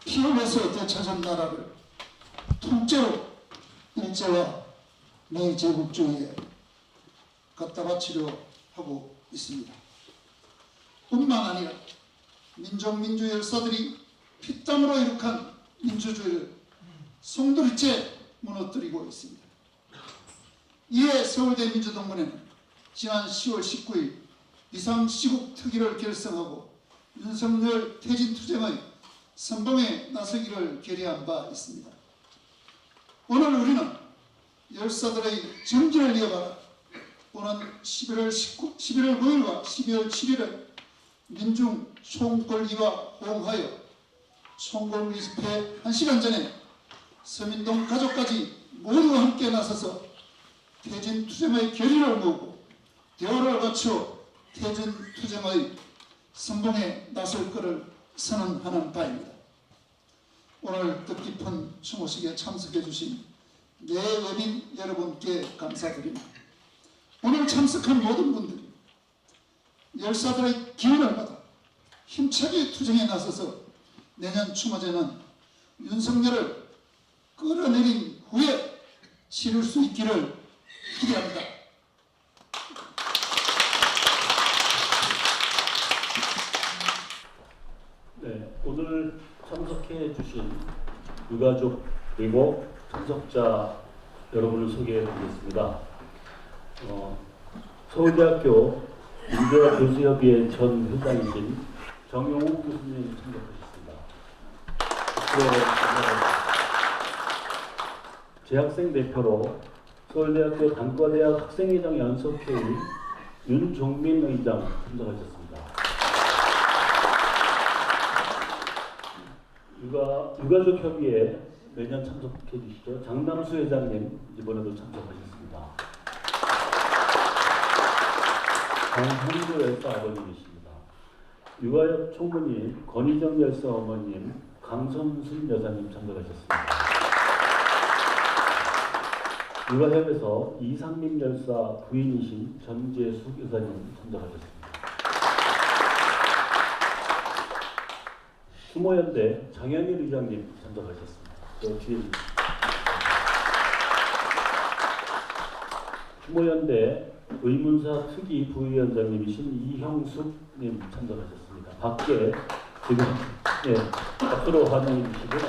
피 흘려서 되찾은 나라를 통째로 일제와 미 제국주의에 갖다 바치려 하고 있습니다. 뿐만 아니라 민족 열사들이 피땀으로 이룩한 민주주의를 송두리째 무너뜨리고 있습니다. 이에 서울대 민주동문회는 지난 10월 19일 비상시국 특위를 결성하고 윤석열 퇴진 투쟁의 선봉에 나서기를 결의한 바 있습니다. 오늘 우리는 열사들의 정기를 이어받아 오는 11월 9일과 12월 7일에 민중 총궐기와 호응하여 총궐 집회 1시간 전에 서민동 가족까지 모두 함께 나서서 퇴진 투쟁의 결의를 모으고 대화를 갖추어 퇴진 투쟁의 선봉에 나설 것을 선언하는 바입니다. 오늘 뜻깊은 추모식에 참석해 주신 예외빈 여러분께 감사드립니다. 오늘 참석한 모든 분들이 열사들의 기운을 받아 힘차게 투쟁에 나서서 내년 추모제는 윤석열을 끌어내린 후에 치를 수 있기를 기대합니다. 네, 오늘 참석해 주신 유가족 그리고 참석자 여러분을 소개해 드리겠습니다. 서울대학교 인재와 교수협의회 전 회장이신 정용욱 교수님 참석하셨습니다. 재학생 대표로 서울대학교 단과대학 학생회장 연석회의 윤종민 의장 참석하셨습니다. 유가족협의회 매년 참석해 주시죠. 장남수 회장님 이번에도 참석하셨습니다. 강한주 열사 아버님이십니다. 유가협 총무님 권희정 열사 어머님, 강선순 여사님 참석하셨습니다. 유가협에서 이상민 열사 부인이신 전재숙 여사님 참석하셨습니다. 추모연대 장현일 의장님 참석하셨습니다. 또 뒤에 추모연대 의문사 특위 부위원장님이신 이형숙님 참석하셨습니다. 밖에 지금 박수로 환영해 주시고요.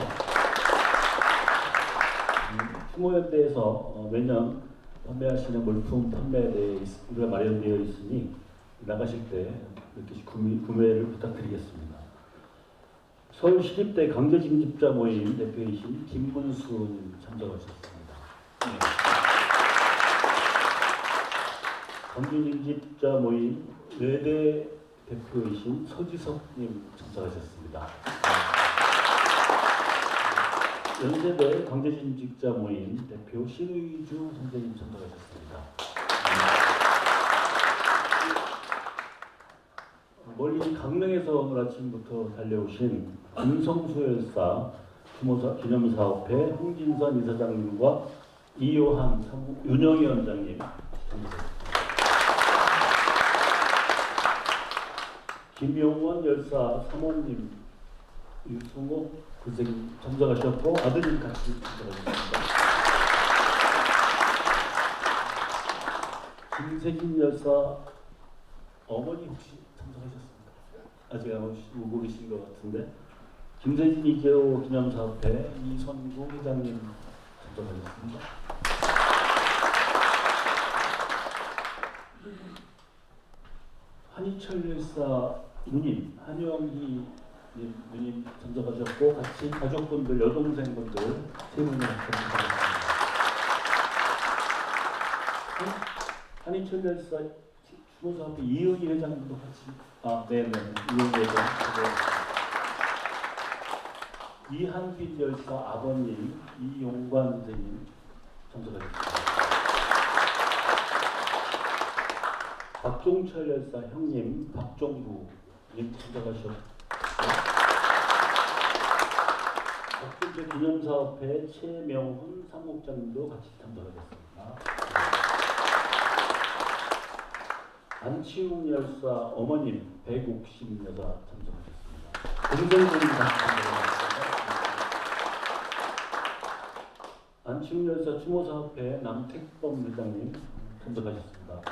추모연대에서 매년 판매하시는 물품 판매대회가 마련되어 있으니 나가실 때 이렇게 구매를 부탁드리겠습니다. 서울시립대 강제징집자 모임 대표이신 김문수님 참석하셨습니다. 네. 강제징집자 모임 외대 대표이신 서지석님 참석하셨습니다. 연세대 강제징집자 모임 대표 신의주 선생님 참석하셨습니다. 멀리 강릉에서 오늘 아침부터 달려오신 김성수 열사 기념사업회 홍진선 이사장님과 이요한 윤영위원장님 참석하셨습니다. 김용원 열사 사모님 유승호 선생님 참석하셨고 아드님 같이 참석하셨습니다. 김세진 열사 어머니 혹시 참석하셨습니까? 아직 안 오고 계신 것 같은데 김세진 이재호 기념사업회 이선구 회장님 참석하셨습니다. 한희철 열사 누님, 한영희 누님 참석하셨고 같이 가족분들, 여동생분들 세 분이 참석하셨습니다. 한희철 열사 추모사업회 이은희 회장님도 같이 네네 이은희 회장 이한빈 열사 아버님 이용관 선생님 참석하셨습니다. 박종철 열사 형님 박종부님 참석하셨고 박종철 기념사업회 최명훈 사무국장님도 같이 참석하셨습니다. 안치웅 열사 어머님 백옥심 여사 참석하셨습니다. 동생분이 같이 참석하셨습니다. 남측열사 추모사업회 남택범 회장님 참석하셨습니다.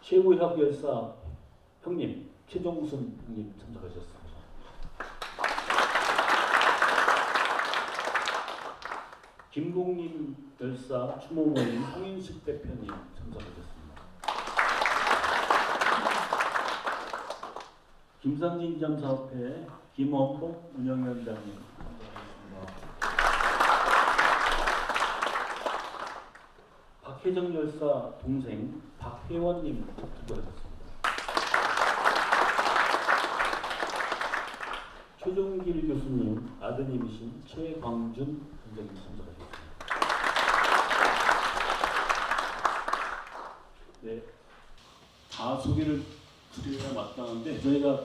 최우혁 열사 형님, 최종순 형님 참석하셨습니다. 김봉림 열사 추모 모임 황인숙 대표님 참석하셨습니다. 김상진 잠사업회 김원복 운영위원장님 참석하셨습니다. 박혜정 열사 동생 박혜원님 참석하셨습니다. 최종길 교수님 아드님이신 최광준 선생님 참석하셨습니다. 네, 다 소개를 드려야 마땅한데 저희가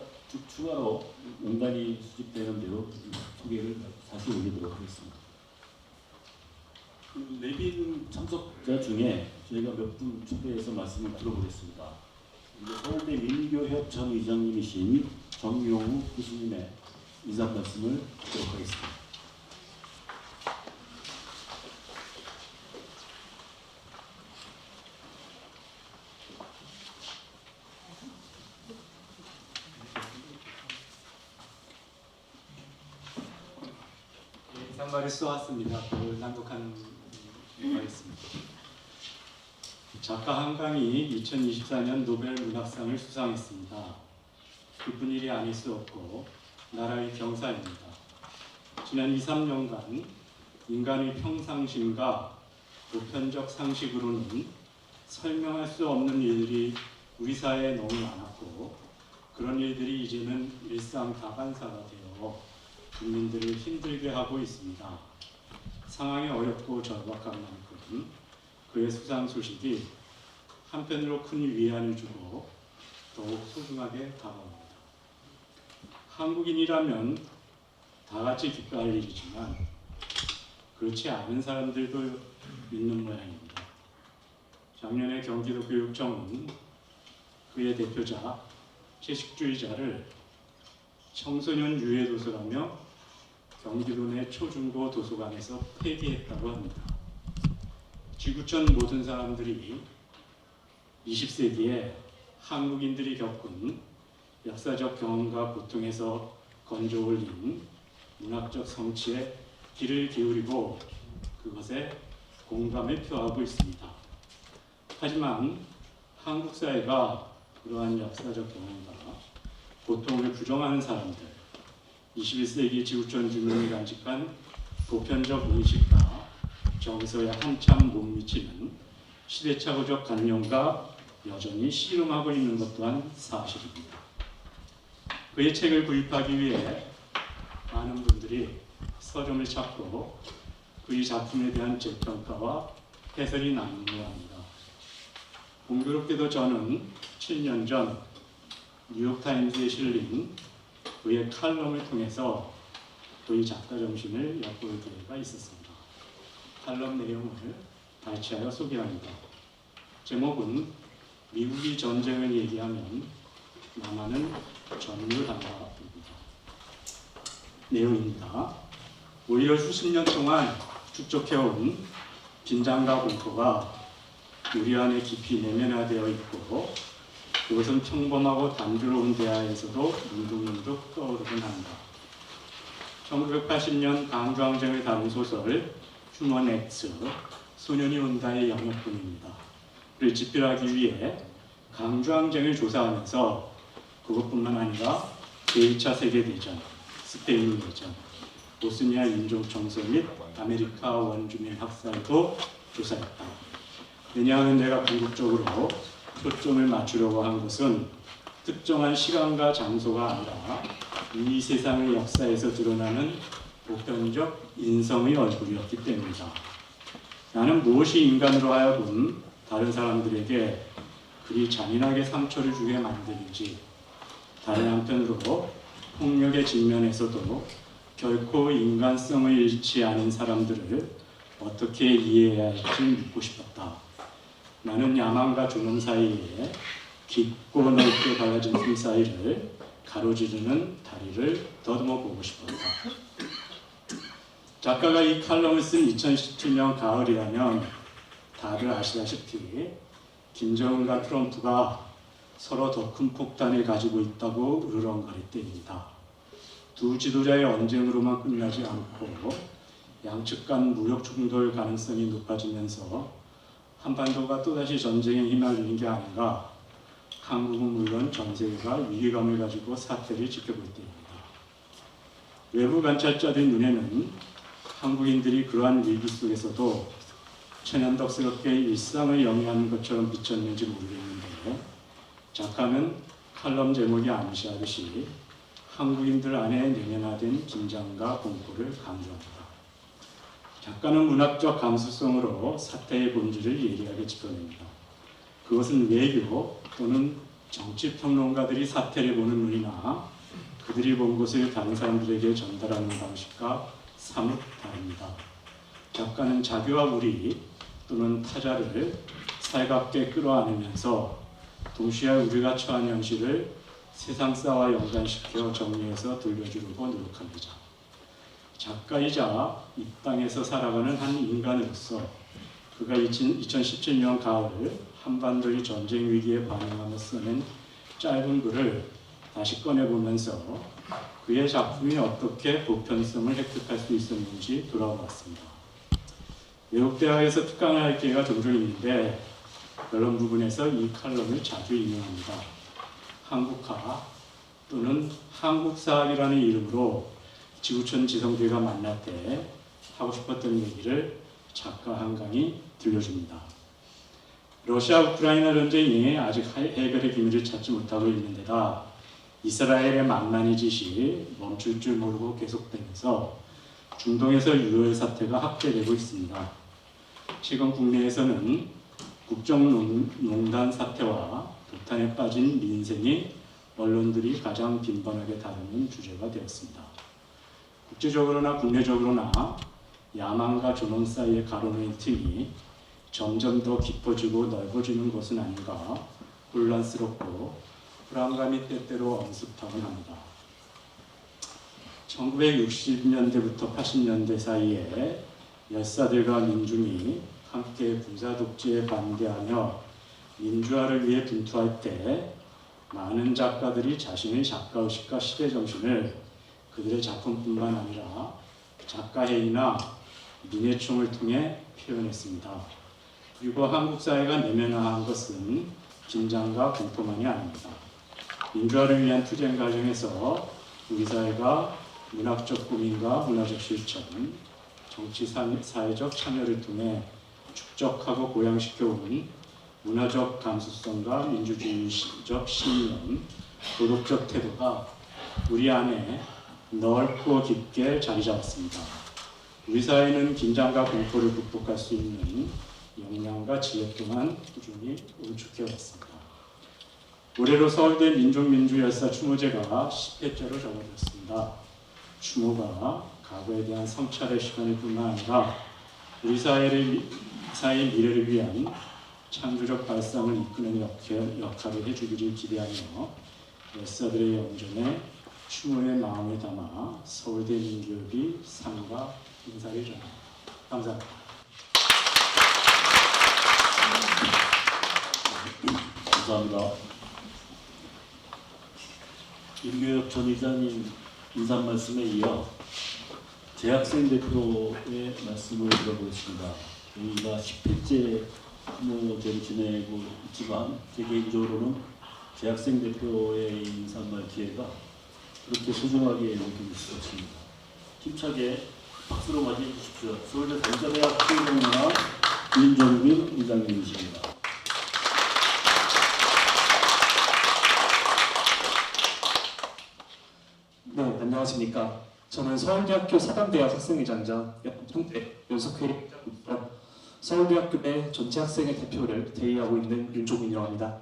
추가로 명단이 수집되는 대로 소개를 다시 올리도록 하겠습니다. 내빈 참석자 중에 저희가 몇 분 초대해서 말씀을 들어보겠습니다. 서울대 민교협 전 의장님이신 정용우 교수님의 인사 말씀을 드리도록 하겠습니다. 인사말을 쏘았습니다. 그걸 낭독한 바겠습니다. 작가 한강이 2024년 노벨 문학상을 수상했습니다. 기쁜 일이 아닐 수 없고 나라의 경사입니다. 지난 2, 3년간 인간의 평상심과 보편적 상식으로는 설명할 수 없는 일들이 우리 사회에 너무 많았고 그런 일들이 이제는 일상 다반사가 되어 국민들을 힘들게 하고 있습니다. 상황이 어렵고 절박한 만큼 그의 수상 소식이 한편으로 큰 위안을 주고 더욱 소중하게 다가옵니다. 한국인이라면 다 같이 기뻐할 일이지만 그렇지 않은 사람들도 있는 모양입니다. 작년에 경기도 교육청은 그의 대표자 채식주의자를 청소년 유해 도서라며 경기도 내 초중고 도서관에서 폐기했다고 합니다. 지구촌 모든 사람들이 20세기에 한국인들이 겪은 역사적 경험과 고통에서 건져 올린 문학적 성취에 귀를 기울이고 그것에 공감을 표하고 있습니다. 하지만 한국 사회가 그러한 역사적 경험과 고통을 부정하는 사람들, 21세기 지구촌 주민이 간직한 보편적 의식과 정서에 한참 못 미치는 시대착오적 관념과 여전히 씨름하고 있는 것 또한 사실입니다. 그의 책을 구입하기 위해 많은 분들이 서점을 찾고 그의 작품에 대한 재평가와 해설이 난무합니다. 공교롭게도 저는 7년 전 뉴욕타임즈에 실린 그의 칼럼을 통해서 그의 작가 정신을 엿볼 기회가 있었습니다. 칼럼 내용을 발췌하여 소개합니다. 제목은 미국이 전쟁을 얘기하면 남한은 전율한다입니다. 내용입니다. 오히려 수십 년 동안 축적해온 긴장과 공포가 우리 안에 깊이 내면화되어 있고 그것은 평범하고 단조로운 대화에서도 문득문득 떠오르곤 합니다. 1980년 강주항쟁을 다룬 소설 휴먼 X, 소년이 온다의 영역분입니다. 를 집필하기 위해 강주항쟁을 조사하면서 그것뿐만 아니라 제2차 세계대전, 스페인 대전, 보스니아 인종 청소 및 아메리카 원주민 학살도 조사했다. 왜냐하면 내가 궁극적으로 초점을 맞추려고 한 것은 특정한 시간과 장소가 아니라 이 세상의 역사에서 드러나는 보편적 인성의 얼굴이었기 때문이다. 나는 무엇이 인간으로 하여금 다른 사람들에게 그리 잔인하게 상처를 주게 만드는지, 다른 한편으로 폭력의 직면에서도 결코 인간성을 잃지 않은 사람들을 어떻게 이해해야 할지 묻고 싶었다. 나는 야망과 조롱 사이에 깊고 넓게 갈라진 틈 사이를 가로지르는 다리를 더듬어 보고 싶었다. 작가가 이 칼럼을 쓴 2017년 가을이라면 다들 아시다시피 김정은과 트럼프가 서로 더 큰 폭탄을 가지고 있다고 으르렁거릴 때입니다. 두 지도자의 언쟁으로만 끝나지 않고 양측 간 무력 충돌 가능성이 높아지면서 한반도가 또다시 전쟁에 휘말리는 게 아닌가, 한국은 물론 전 세계가 위기감을 가지고 사태를 지켜볼 때입니다. 외부 관찰자들 눈에는 한국인들이 그러한 위기 속에서도 천연덕스럽게 일상을 영위하는 것처럼 비쳤는지 모르겠는데, 작가는 칼럼 제목이 암시하듯이 한국인들 안에 내면화된 긴장과 공포를 강조합니다. 작가는 문학적 감수성으로 사태의 본질을 예리하게 짚어냅니다. 그것은 외교 또는 정치평론가들이 사태를 보는 눈이나 그들이 본 것을 다른 사람들에게 전달하는 방식과 사뭇 다릅니다. 작가는 자기와 우리 또는 타자를 살갑게 끌어안으면서 동시에 우리가 처한 현실을 세상사와 연관시켜 정리해서 들려주려고 노력합니다. 작가이자 이 땅에서 살아가는 한 인간으로서 그가 2017년 가을 한반도의 전쟁 위기에 반응하며 쓰는 짧은 글을 다시 꺼내보면서 그의 작품이 어떻게 보편성을 획득할 수 있었는지 돌아보았습니다. 외국 대학에서 특강을 할 기회가 종종 있는데 그런 부분에서 이 칼럼을 자주 인용합니다. 한국화 또는 한국사학이라는 이름으로 지구촌 지성대가 만날 때 하고 싶었던 얘기를 작가 한강이 들려줍니다. 러시아 우크라이나 전쟁이 아직 해결의 기미를 찾지 못하고 있는 데다 이스라엘의 망나니 짓이 멈출 줄 모르고 계속되면서 중동에서 유혈 사태가 확대되고 있습니다. 최근 국내에서는 국정농단 사태와 도탄에 빠진 민생이 언론들이 가장 빈번하게 다루는 주제가 되었습니다. 국제적으로나 국내적으로나 야망과 존엄 사이의 가로놓인 틈이 점점 더 깊어지고 넓어지는 것은 아닌가 혼란스럽고 불안감이 때때로 엄습하곤 합니다. 1960년대부터 80년대 사이에 열사들과 민중이 함께 군사 독재에 반대하며 민주화를 위해 분투할 때 많은 작가들이 자신의 작가의식과 시대정신을 그들의 작품뿐만 아니라 작가회의나 민예총을 통해 표현했습니다. 그리고 한국 사회가 내면화한 것은 긴장과 공포만이 아닙니다. 민주화를 위한 투쟁 과정에서 우리 사회가 문학적 고민과 문화적 실천, 정치 사회적 참여를 통해 축적하고 고양시켜온 문화적 감수성과 민주주의적 신념, 도덕적 태도가 우리 안에 넓고 깊게 자리 잡았습니다. 우리 사회는 긴장과 공포를 극복할 수 있는 역량과 지혜 또한 꾸준히 응축해왔습니다. 올해로 서울대 민족민주열사 추모제가 10회째로 접어들었습니다. 추모가 과거에 대한 성찰의 시간일 뿐만 아니라 우리 사회의 미래를 위한 창조적 발상을 이끄는 역할을 해주기를 기대하며 열사들의 영전에 추모의 마음을 담아 서울대 민교협이 상과 인사를 전합니다. 감사합니다. 감사합니다. 민교협 전 이사님 인사 말씀에 이어 재학생 대표의 말씀을 들어보겠습니다. 저희가 10회째 추모제를 지내고 있지만 제 개인적으로는 재학생 대표의 인사말 기회가 그렇게 소중하게 여기고 있습니다. 힘차게 박수로 맞이해 주십시오. 서울대 동자대학 수의공문화 윤정빈 의장님이십니다. 네, 안녕하십니까. 저는 서울대학교 사단대학 학생회장이자 연석회 서울대학교 내 전체 학생회 대표를 대의하고 있는 윤종민이라고 합니다.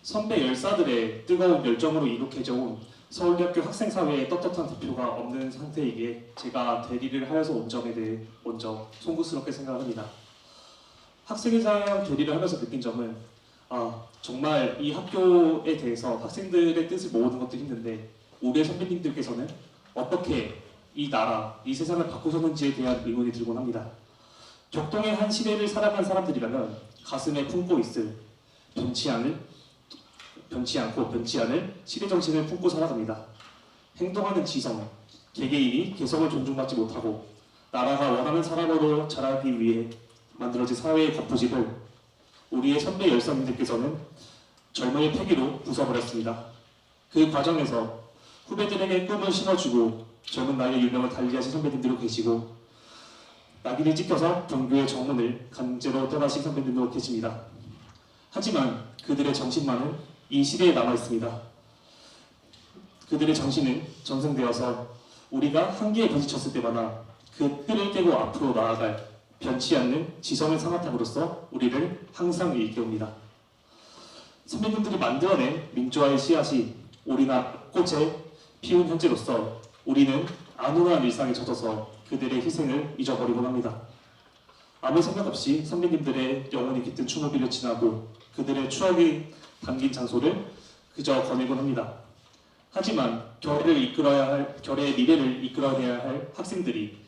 선배 열사들의 뜨거운 열정으로 이룩해져온 서울대학교 학생사회의 떳떳한 대표가 없는 상태이기에 제가 대리를 하여서 온 점에 대해 먼저 송구스럽게 생각합니다. 학생회장 대리를 하면서 느낀 점은 정말 이 학교에 대해서 학생들의 뜻을 모으는 것도 힘든데 우리 선배님들께서는 어떻게 이 나라, 이 세상을 바꾸셨는지에 대한 의문이 들곤 합니다. 격동의 한 시대를 살아간 사람들이라면 가슴에 품고 있을 변치 않고 변치 않을 시대 정신을 품고 살아갑니다. 행동하는 지성, 개개인이 개성을 존중받지 못하고 나라가 원하는 사람으로 자라기 위해 만들어진 사회의 거푸집을 우리의 선배 열사님들께서는 젊은이 패기로 부숴버렸습니다. 그 과정에서 후배들에게 꿈을 심어주고 젊은 나이에 유명을 달리하신 선배님들도 계시고 낙인을 찍혀서 종교의 정문을 강제로 떠나신 선배님도 계십니다. 하지만 그들의 정신만은 이 시대에 남아있습니다. 그들의 정신은 전승되어서 우리가 한계에 부딪혔을 때마다 그 뜰을 깨고 앞으로 나아갈 변치 않는 지성의 상아탑으로서 우리를 항상 일깨웁니다. 선배님들이 만들어낸 민주화의 씨앗이 우리나라 꽃에 피운 현재로서 우리는 안온한 일상에 젖어서 그들의 희생을 잊어버리곤 합니다. 아무 생각 없이 선배님들의 영혼이 깃든 추모비를 지나고 그들의 추억이 담긴 장소를 그저 거닐곤 합니다. 하지만 결의의 미래를 이끌어내야 할 학생들이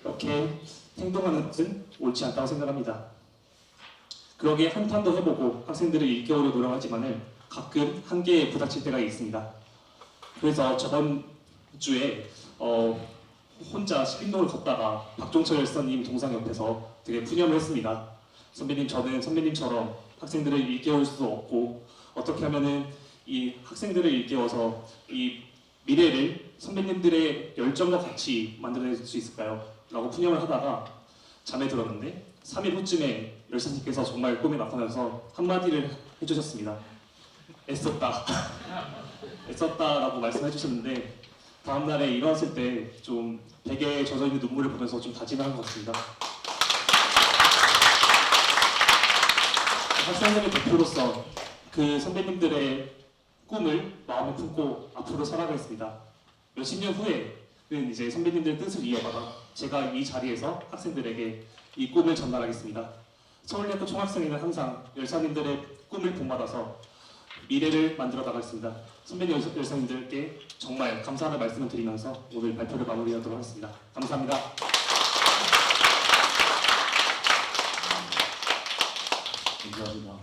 이렇게 행동하는 것은 옳지 않다고 생각합니다. 그러기에 한탄도 해보고 학생들을 일깨우려 노력하지만은 가끔 한계에 부닥칠 때가 있습니다. 그래서 저번 주에 혼자 시민동을 걷다가 박종철 열사님 동상 옆에서 되게 푸념을 했습니다. 선배님, 저는 선배님처럼 학생들을 일깨울 수도 없고 어떻게 하면은 이 학생들을 일깨워서 이 미래를 선배님들의 열정과 같이 만들어낼 수 있을까요? 라고 푸념을 하다가 잠에 들었는데 3일 후쯤에 열사님께서 정말 꿈에 나타나서 한마디를 해주셨습니다. 애썼다. 애썼다라고 말씀해 주셨는데 다음날에 일어났을 때 좀 베개에 젖어있는 눈물을 보면서 좀 다짐한 것 같습니다. 학생들의 대표로서 그 선배님들의 꿈을 마음에 품고 앞으로 살아가겠습니다. 몇십 년 후에는 이제 선배님들의 뜻을 이어받아 제가 이 자리에서 학생들에게 이 꿈을 전달하겠습니다. 서울대학교 총학생회는 항상 열사님들의 꿈을 본받아서 미래를 만들어 나가겠습니다. 선배님 열사님들께 정말 감사하는 말씀을 드리면서 오늘 발표를 마무리하도록 하겠습니다. 감사합니다. 감사합니다.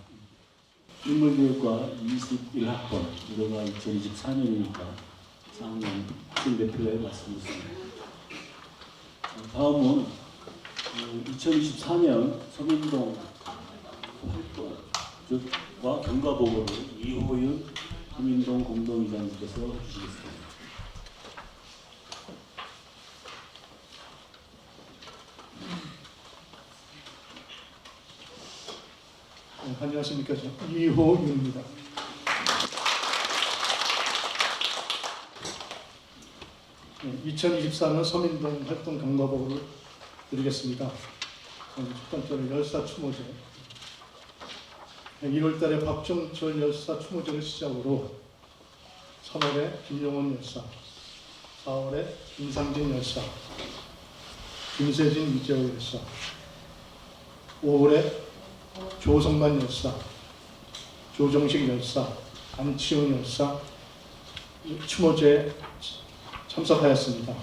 인물교육과 21학번, 우리가 2024년이니까 4학년 학생 대표의 말씀이었습니다. 다음은 2024년 서민동 활동과 경과보고를 이호윤 서민동 공동이사님께서 주시겠습니다. 안녕하십니까. 이호윤입니다. 네, 2024년 서민동 활동 경과보고를 드리겠습니다. 첫 번째로 열사 추모제. 1월달에 박종철 열사 추모제를 시작으로 3월에 김용원 열사, 4월에 김상진 열사, 김세진 이재호 열사, 5월에 조성만 열사, 조정식 열사, 안치훈 열사 추모제에 참석하였습니다.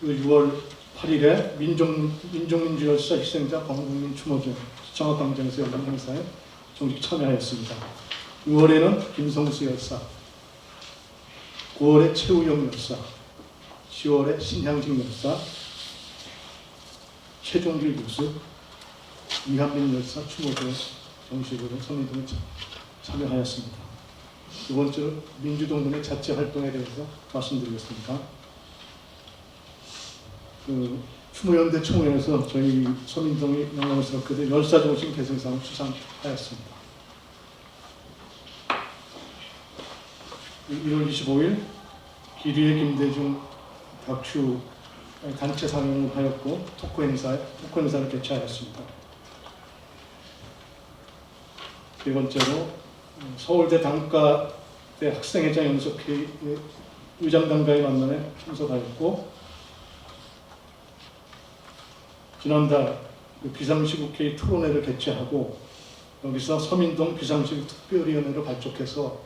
6월 8일에 민족민주 열사 희생자 광국민 추모제 시청학광장에서 열린 행사에 정식 참여하였습니다. 6월에는 김성수 열사, 9월에 최우영 열사, 10월에 신향직 열사, 최종길 교수, 이한민 열사 추모제 정식으로 서민동에 참여하였습니다. 두 번째로 민주동문의 자체 활동에 대해서 말씀드리겠습니다. 추모연대 총회에서 저희 서민동이 영광스럽게도 열사정신 개선상을 수상하였습니다. 1월 25일 기리의 김대중 다큐 단체 상영을 하였고 토크 행사를 개최하였습니다. 세 번째로 서울대 단과대 학생회장 연석회의 의장단과의 만남에 참석하였고 지난달 비상시국회의 토론회를 개최하고 여기서 서민동 비상시국 특별위원회를 발족해서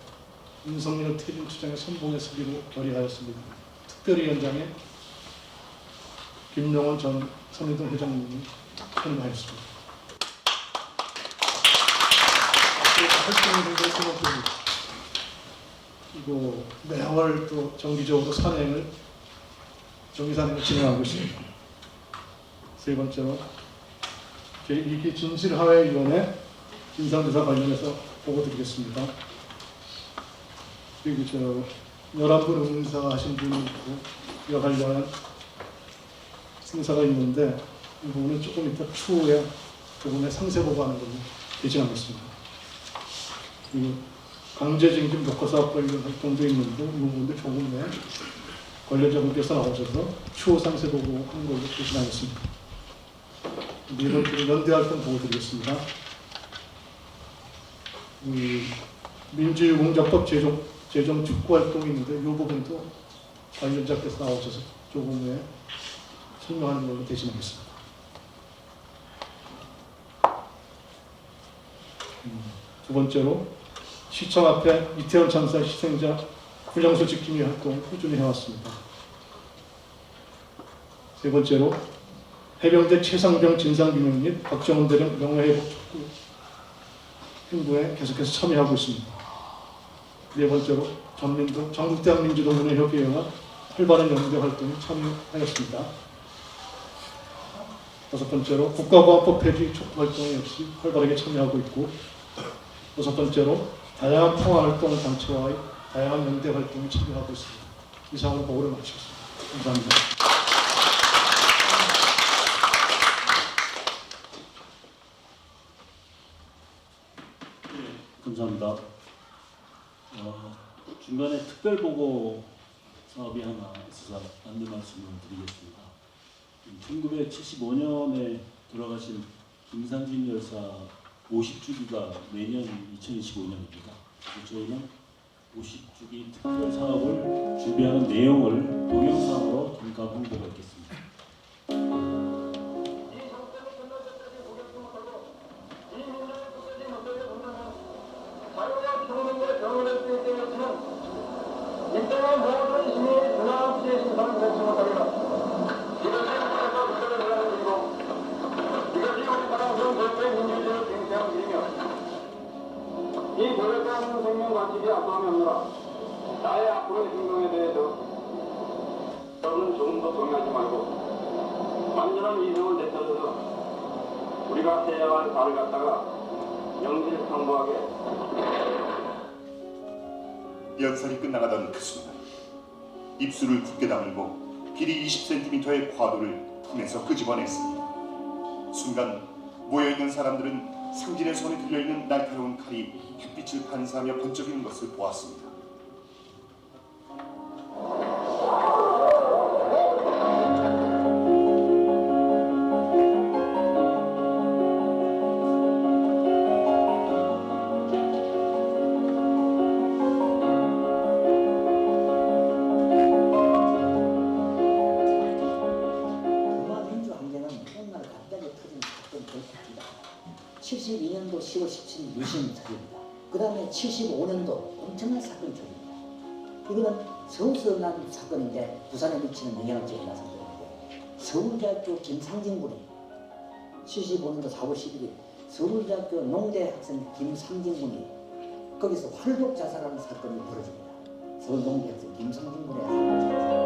윤석열 퇴진 투쟁의 선봉에 서기로 결의하였습니다. 특별위원장에 김용원 전 서민동 회장님이 선임하였습니다. 활동을 두 번째입니다. 그리고 매월 또 정기적으로 정기 산행을 진행하고 있습니다. 세 번째로 제2기 진실화해위원회 진상조사 관련해서 보고드리겠습니다. 그리고 11분 응사하신 분이 있고 이와 관련한 승사가 있는데 이 부분은 조금 이따 추후에 부분에 상세 보고하는 걸로 개진하겠습니다. 그리고 강제징금 녹화사업 관련 활동도 있는데 이 부분도 조금 후에 관련자분께서 나오셔서 추후 상세 보고하는 걸로 개진하겠습니다. 네 번째로 연대활동 보고드리겠습니다. 민주유공자법 제정 촉구활동이 있는데 이 부분도 관련자께서 나오셔서 조금 후에 설명하는 걸로 대신하겠습니다. 두 번째로 시청 앞에 이태원 참사 희생자 분향소 지킴이 활동 꾸준히 해왔습니다. 세 번째로 해병대 최상병 진상규명 및 박정훈 대령 명예회복 촉구 행보에 계속해서 참여하고 있습니다. 네 번째로 전국대한민주동문회협의회와 활발한 연대 활동에 참여하였습니다. 다섯 번째로 국가보안법 폐지 촉구 활동에 역시 활발하게 참여하고 있고, 여섯 번째로 다양한 평화활동 단체와의 다양한 연대 활동에 참여하고 있습니다. 이상으로 보고를 마치겠습니다. 감사합니다. 감사합니다. 중간에 특별보고 사업이 하나 있어서 안내 말씀을 드리겠습니다. 1975년에 돌아가신 김상진 열사 50주기가 내년 2025년입니다. 저희는 50주기 특별 사업을 준비하는 내용을 동영상으로 잠깐 홍보가 있겠습니다. 일정한 모든 시민의 변화와 피해 신상을 결정하다가 이것이 국가가 국가를 내라는 일이고 이것이 우리 사랑스러운 절대 민주주의를 쟁취하는 일이며 이 고백하는 생명 관측이 앞서면 없노라. 나의 앞으로의 행동에 대해서 저는 조금 더 동의하지 말고 완전한 이성을 되찾아서 우리가 해야 할 바를 갖다가 명실상부하게 연설이 끝나가던 그 순간 입술을 굳게 다물고 길이 20cm의 과도를 품에서 끄집어냈습니다. 순간 모여있는 사람들은 상진의 손에 들려있는 날카로운 칼이 햇빛을 반사하며 번쩍이는 것을 보았습니다. 민주항쟁은 맨날 갑자기 터진 사건이 그렇게 합니다. 72년도 10월 17일 유신 사건입니다. 그 다음에 75년도 엄청난 사건이 터집니다. 이거는 서울서 난 사건인데 부산에 미치는 영향을 제가 말씀드렸는데, 서울대학교 김상진 군이 75년도 4월 11일 서울대학교 농대 학생 김상진 군이 거기서 활복 자살하는 사건이 벌어집니다. 서울 농대 학생 김상진 군의 활복 자살.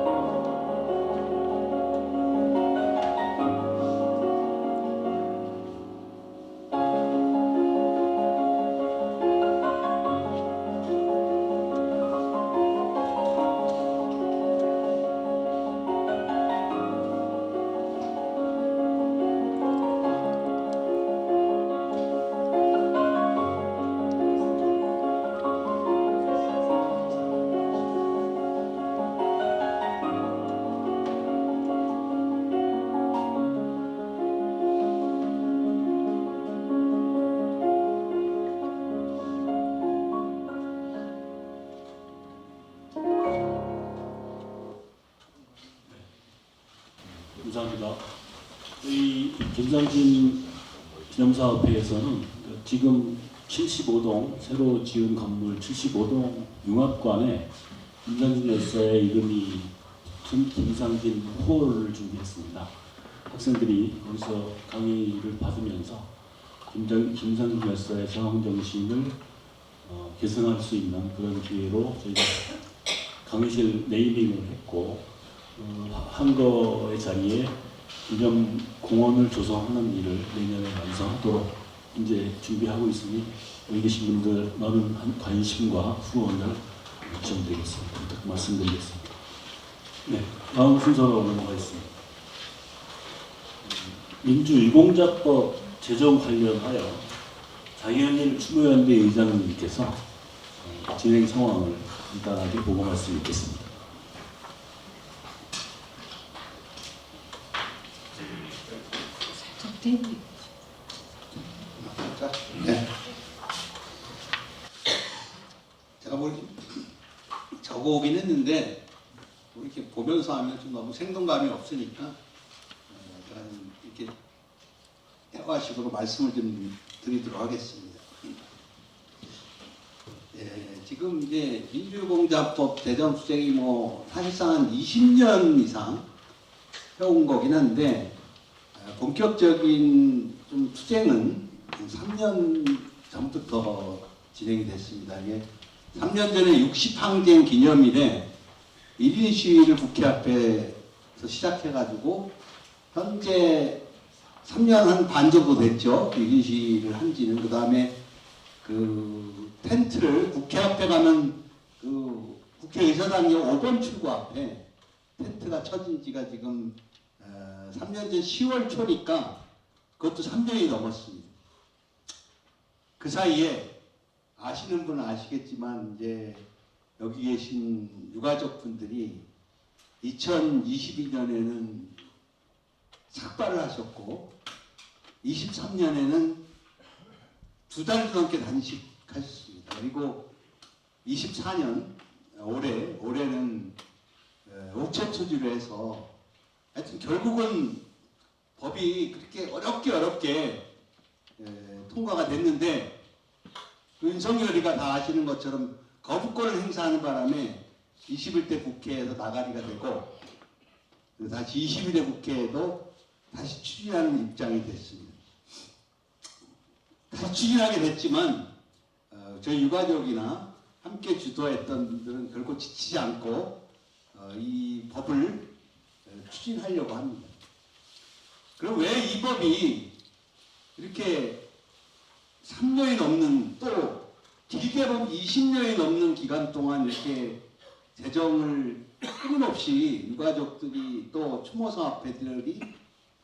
감사합니다. 저희 김상진 기념사업회에서는 지금 75동 새로 지은 건물 75동 융합관에 김상진 열사의 이름이 붙은 김상진 홀을 준비했습니다. 학생들이 거기서 강의를 받으면서 김상진 열사의 저항정신을 계승할 수 있는 그런 기회로 저희가 강의실 네이밍을 했고 한거의 자리에 기념 공원을 조성하는 일을 내년에 완성하도록 이제 준비하고 있으니 여기 계신 분들 많은 관심과 후원을 요청드리겠습니다. 부탁 말씀드리겠습니다. 네, 다음 순서로 넘어가겠습니다. 민주유공자법 제정 관련하여 장현일 추모연대 의장님께서 진행 상황을 간단하게 보고 말씀드리겠습니다. 네. 제가 뭐 이렇게 적어오긴 했는데 뭐 이렇게 보면서 하면 좀 너무 생동감이 없으니까 제가 좀 이렇게 대화식으로 말씀을 좀 드리도록 하겠습니다. 지금 이제 민주유공자법 제정 투쟁이 뭐 사실상 한 20년 이상 해온 거긴 한데 본격적인 좀 투쟁은 3년 전부터 진행이 됐습니다. 이게 3년 전에 60항쟁 기념일에 1인 시위를 국회 앞에서 시작해가지고 현재 3년 한 반 정도 됐죠. 1인 시위를 한 지는. 그 다음에 그 텐트를 국회 앞에 가면 그 국회의사당역 5번 출구 앞에 텐트가 쳐진 지가 지금 3년 전 10월 초니까 그것도 3년이 넘었습니다. 그 사이에 아시는 분은 아시겠지만 이제 여기 계신 유가족 분들이 2022년에는 삭발을 하셨고 23년에는 2달 넘게 단식하셨습니다. 그리고 24년 올해는 우체 처리를 해서 하여튼 결국은 법이 그렇게 어렵게 통과가 됐는데 윤석열이가 다 아시는 것처럼 거부권을 행사하는 바람에 21대 국회에서 나가리가 되고 다시 22대 국회에도 다시 추진하는 입장이 됐습니다. 다시 추진하게 됐지만 저희 유가족이나 함께 주도했던 분들은 결코 지치지 않고 이 법을 추진하려고 합니다. 그럼 왜 이 법이 이렇게 3년이 넘는 또 길게 보면 20년이 넘는 기간 동안 이렇게 재정을 끊임없이 유가족들이 또 추모사업회들이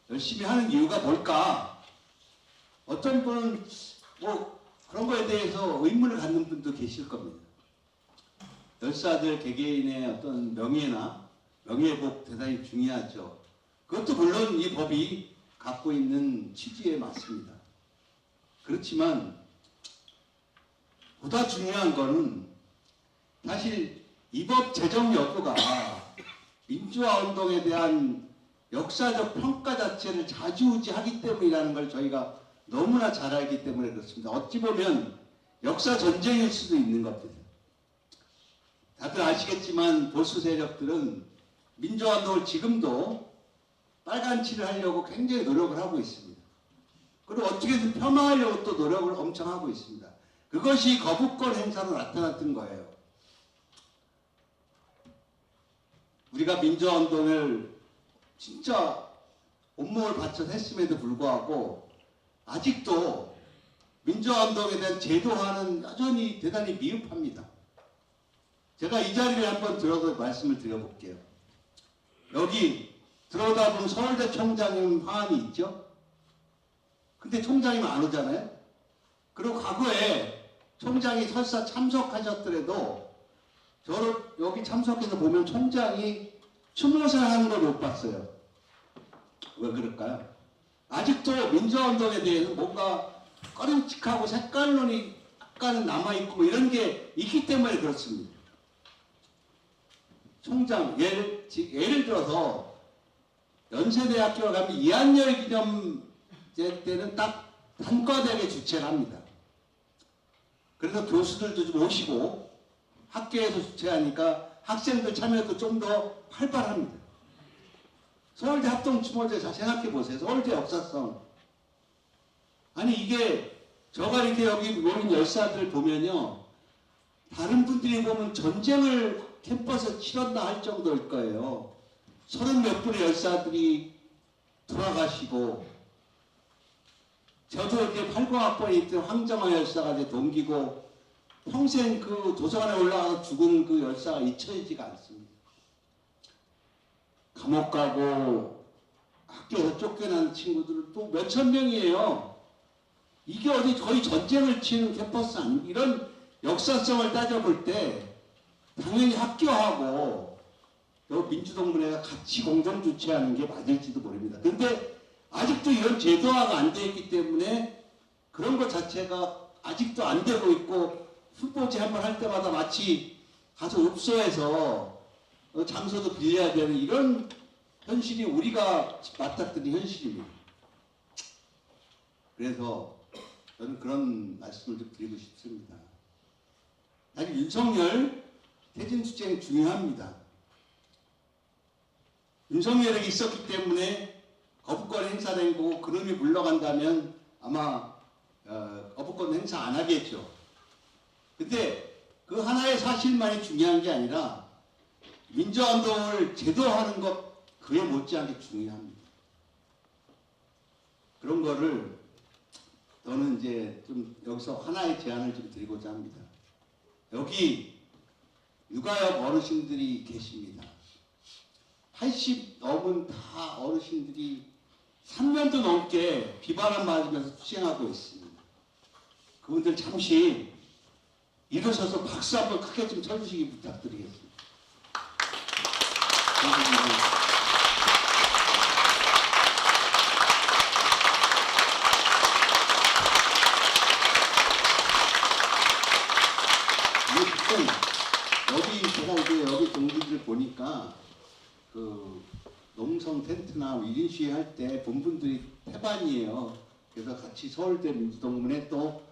열심히 하는 이유가 뭘까? 어떤 분은 뭐 그런 거에 대해서 의문을 갖는 분도 계실 겁니다. 열사들 개개인의 어떤 명예나 명예회복 대단히 중요하죠. 그것도 물론 이 법이 갖고 있는 취지에 맞습니다. 그렇지만 보다 중요한 거는 사실 이 법 제정 여부가 민주화 운동에 대한 역사적 평가 자체를 좌지우지하기 때문이라는 걸 저희가 너무나 잘 알기 때문에 그렇습니다. 어찌 보면 역사 전쟁일 수도 있는 겁니다. 다들 아시겠지만 보수 세력들은 민주화 운동을 지금도 빨간칠을 하려고 굉장히 노력을 하고 있습니다. 그리고 어떻게든 폄하하려고 또 노력을 엄청 하고 있습니다. 그것이 거부권 행사로 나타났던 거예요. 우리가 민주화 운동을 진짜 온몸을 바쳐서 했음에도 불구하고 아직도 민주화 운동에 대한 제도화는 여전히 대단히 미흡합니다. 제가 이 자리를 한번 들어서 말씀을 드려볼게요. 여기 들어오다 보면 서울대 총장님 화환이 있죠? 근데 총장이면 안 오잖아요? 그리고 과거에 총장이 설사 참석하셨더라도 저를 여기 참석해서 보면 총장이 추모사 하는 걸 못 봤어요. 왜 그럴까요? 아직도 민주화운동에 대해서 뭔가 꺼림칙하고 색깔론이 약간은 남아있고 뭐 이런 게 있기 때문에 그렇습니다. 총장, 예를 들어서 연세대학교 가면 이한열 기념제 때는 딱 단과대회 주최를 합니다. 그래서 교수들도 좀 오시고 학교에서 주최하니까 학생들 참여도 좀 더 활발합니다. 서울대 합동추모제 잘 생각해 보세요. 서울대 역사성. 아니 이게 저가 이렇게 여기 모인 열사들 보면요. 다른 분들이 보면 전쟁을 캠퍼스에 치렀나 할 정도일 거예요. 30몇 분의 열사들이 돌아가시고 저도 이제 80학번에 있던 황정화 열사가 제 동기고 평생 그 도서관에 올라가서 죽은 그 열사가 잊혀지지가 않습니다. 감옥 가고 학교에서 쫓겨난 친구들은 또 몇천 명이에요. 이게 어디 거의 전쟁을 치는 캠퍼스 아니 이런 역사성을 따져볼 때 당연히 학교하고 민주동문회가 같이 공동 주최하는 게 맞을지도 모릅니다. 근데 아직도 이런 제도화가 안 되어 있기 때문에 그런 것 자체가 아직도 안 되고 있고 후보지 한번 할 때마다 마치 가서 읍소해서 장소도 빌려야 되는 이런 현실이 우리가 맞닥뜨린 현실입니다. 그래서 저는 그런 말씀을 좀 드리고 싶습니다. 사실 윤석열 퇴진 투쟁이 중요합니다. 윤석열에게 있었기 때문에 거부권 행사된 거고 그놈이 물러간다면 아마 거부권 행사 안 하겠죠. 근데 그 하나의 사실만이 중요한 게 아니라 민주화운동을 제도화하는 것 그에 못지않게 중요합니다. 그런 거를 저는 이제 좀 여기서 하나의 제안을 좀 드리고자 합니다. 여기 육아역 어르신들이 계십니다. 80 넘은 다 어르신들이 3년도 넘게 비바람 맞으면서 투쟁하고 있습니다. 그분들 잠시 일어서서 박수 한번 크게 좀 쳐주시기 부탁드리겠습니다. 여기 제가 이제 여기 동지들 보니까 그 농성 텐트나 1인 시위 할 때 본분들이 태반이에요. 그래서 같이 서울대 민주동문회 또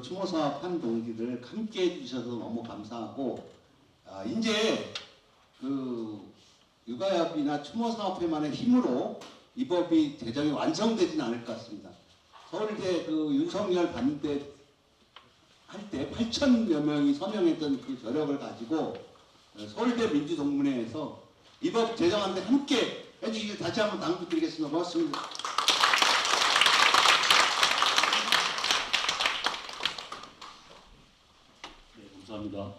추모사업 한 동지들 함께 해주셔서 너무 감사하고 이제 그 육아협이나 추모사업회만의 힘으로 이 법이 제정이 완성되지는 않을 것 같습니다. 서울대 그 윤석열 반대 할 때 8,000여 명이 서명했던 그 저력을 가지고 서울대 민주동문회에서 이 법 제정하는데 함께 해주시길 다시 한번 당부드리겠습니다. 고맙습니다. 네, 감사합니다.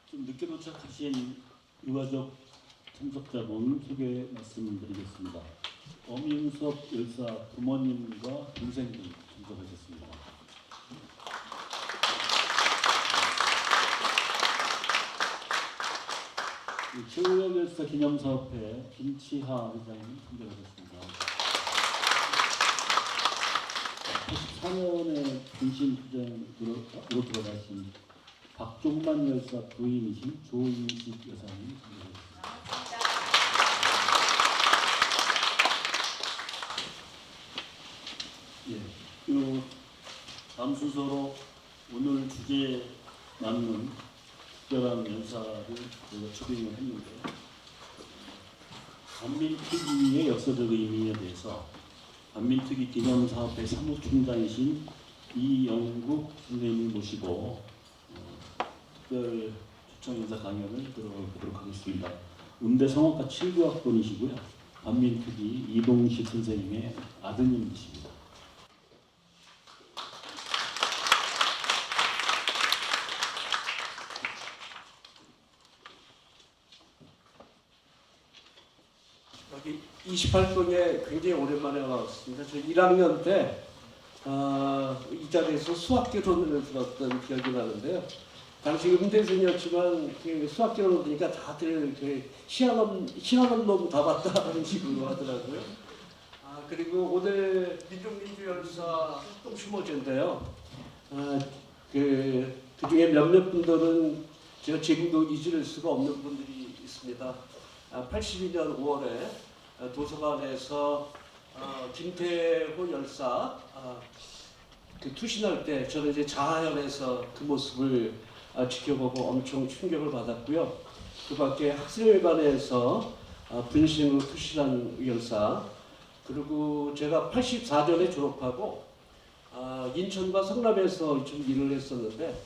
좀 늦게 도착하신 유가족 참석자분 소개 말씀드리겠습니다. 엄윤섭 열사 부모님과 동생분 참석하셨습니다. 최우혁 열사 기념사업회 김치하 회장님 참석하셨습니다. 84년에 분신투쟁으로 들어가신 박종만 열사 부인이신 조인식 여사님 참석하셨습니다. 예, 다음 순서로 오늘 주제에 맞는 특별한 연사를 저희가 초빙을 했는데 반민특위의 역사적 의미에 대해서 반민특위 기념사업회 사무총장이신 이영국 선생님을 모시고 특별 초청 연사 강연을 들어보도록 하겠습니다. 음대 성악과 7구학번이시고요. 반민특위 이동식 선생님의 아드님이십니다. 여기 28동에 굉장히 오랜만에 와봤습니다. 저 1학년 때 이 자리에서 수학개론을 들었던 기억이 나는데요. 당시 음대생이었지만 수학개론을 들으니까 다들 희한한 놈 다 봤다는 식으로 하더라고요. 그리고 오늘 민족민주열사 합동추모제인데요. 그 중에 몇몇 분들은 제가 지금도 잊을 수가 없는 분들이 있습니다. 82년 5월에 도서관에서 김태호 열사 그 투신할 때 저는 이제 자하연에서 그 모습을 지켜보고 엄청 충격을 받았고요. 그 밖에 학생회관에서 분신으로 투신한 열사, 그리고 제가 84년에 졸업하고 인천과 성남에서 좀 일을 했었는데,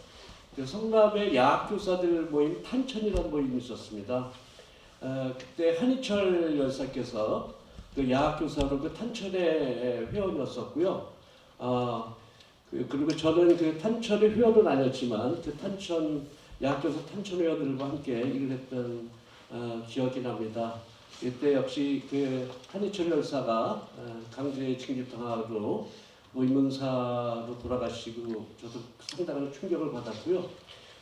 그 성남의 야학교사들 모임 탄천이라는 모임이 있었습니다. 그때 한희철 열사께서 그 야학교사로 그 탄천의 회원이었었고요. 그리고 저는 그 탄천의 회원은 아니었지만 그 탄천 야학교사 탄천 회원들과 함께 일을 했던 기억이 납니다. 그때 역시 그 한희철 열사가 강제 징집당하고 의문사로 돌아가시고 저도 상당한 충격을 받았고요.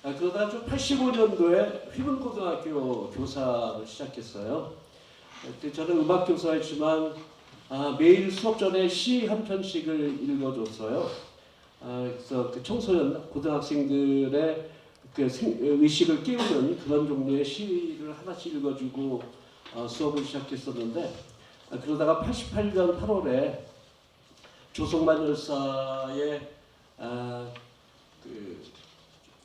그러다가 좀 85년도에 휘문고등학교 교사를 시작했어요. 그때 저는 음악 교사였지만 매일 수업 전에 시 한 편씩을 읽어줬어요. 그래서 그 청소년 고등학생들의 그 의식을 깨우는 그런 종류의 시를 하나씩 읽어주고 수업을 시작했었는데, 그러다가 88년 8월에 조성만 열사의 그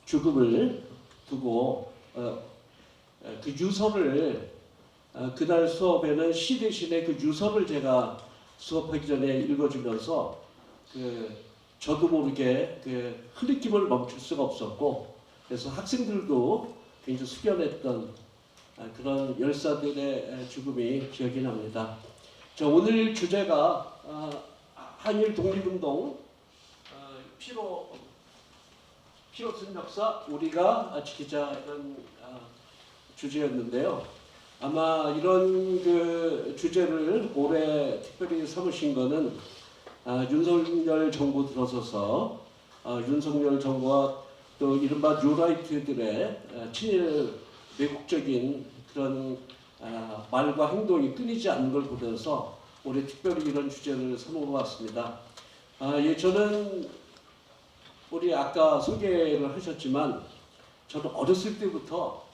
죽음을 두고 그 유서를 그날 수업에는 시 대신에 그 유서를 제가 수업하기 전에 읽어주면서 저도 모르게 그 흐느낌을 멈출 수가 없었고, 그래서 학생들도 굉장히 숙연했던 그런 열사들의 죽음이 기억이 납니다. 오늘 주제가 한일 독립운동 피로슨 역사 우리가 지키자 이런 주제였는데요. 아마 이런 그 주제를 올해 특별히 삼으신 거는 윤석열 정부 들어서서 윤석열 정부와 또 이른바 뉴라이트들의 친일 매국적인 그런 말과 행동이 끊이지 않는 걸 보면서 올해 특별히 이런 주제를 삼은 것 같습니다. 저는 우리 아까 소개를 하셨지만 저는 어렸을 때부터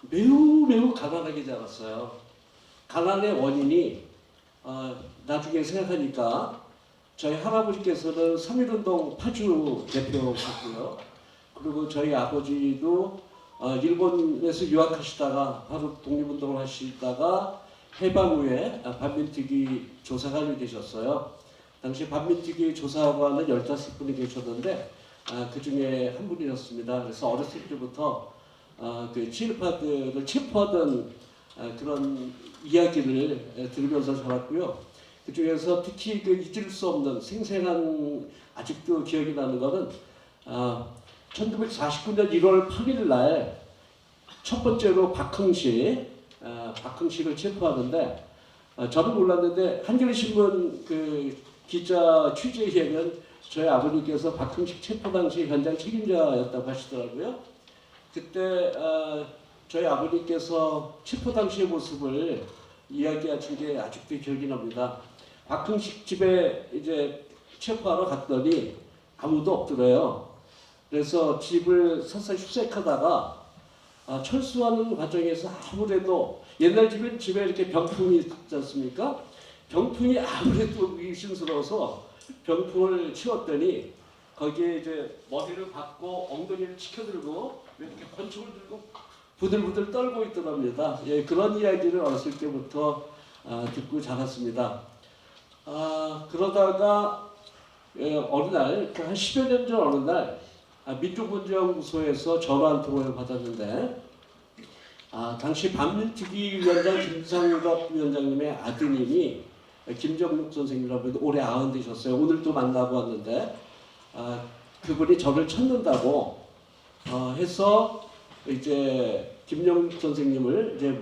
매우 가난하게 자랐어요. 가난의 원인이 나중에 생각하니까 저희 할아버지께서는 3.1운동 파주 대표셨고요. 그리고 저희 아버지도 일본에서 유학하시다가 바로 독립운동을 하시다가 해방 후에 반민특위 조사관이 되셨어요. 당시 반민특위 조사관은 15분이 계셨는데 그 중에 한 분이었습니다. 그래서 어렸을 때부터 그 친일파들을 체포하던 그런 이야기를 들으면서 자랐고요. 그 중에서 특히 그 잊을 수 없는 생생한 아직도 기억이 나는 것은 1949년 1월 8일 날 첫 번째로 박흥식을 체포하는데 저는 몰랐는데 한겨레신문 그 기자 취재에 의하면 저희 아버님께서 박흥식 체포 당시 현장 책임자였다고 하시더라고요. 그때 저희 아버님께서 체포 당시의 모습을 이야기하신 게 아직도 기억이 납니다. 박흥식 집에 이제 체포하러 갔더니 아무도 없더래요. 그래서 집을 서서히 수색하다가 철수하는 과정에서 아무래도 옛날 집에 이렇게 병풍이 있지 않습니까? 병풍이 아무래도 의심스러워서 병풍을 치웠더니 거기에 이제 머리를 박고 엉덩이를 치켜들고 이렇게 권총을 들고 부들부들 떨고 있더랍니다. 예, 그런 이야기를 어렸을 때부터 듣고 자랐습니다. 그러다가 어느 날, 한 10여 년 전 어느 날 민족문제연구소에서 전화 한 통을 받았는데 당시 반민특위 위원장 김상갑 위원장님의 아드님이 김정육 선생님이라고 올해 90 되셨어요. 오늘 또 만나고 왔는데 그분이 저를 찾는다고 해서 이제 김정육 선생님을 이제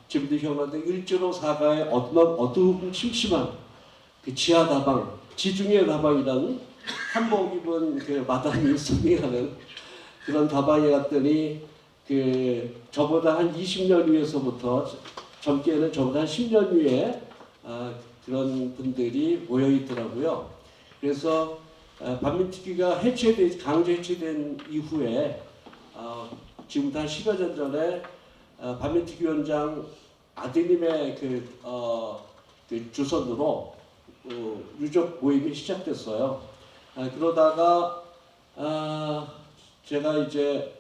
지금도 기억나는데 일제로 사가의 어두운 심심한 그 지하 다방, 지중해 다방이라는 한복 입은 그 마담이 서빙하는 그런 다방에 갔더니 그 저보다 한 20년 위에서부터 젊게는 저보다 한 10년 위에 그런 분들이 모여 있더라고요. 그래서 반민특위가 강제 해체된 이후에 지금부터 한 10여 년 전에 반민특위 위원장 아드님의 그 주선으로 유족 모임이 시작됐어요. 그러다가 제가 이제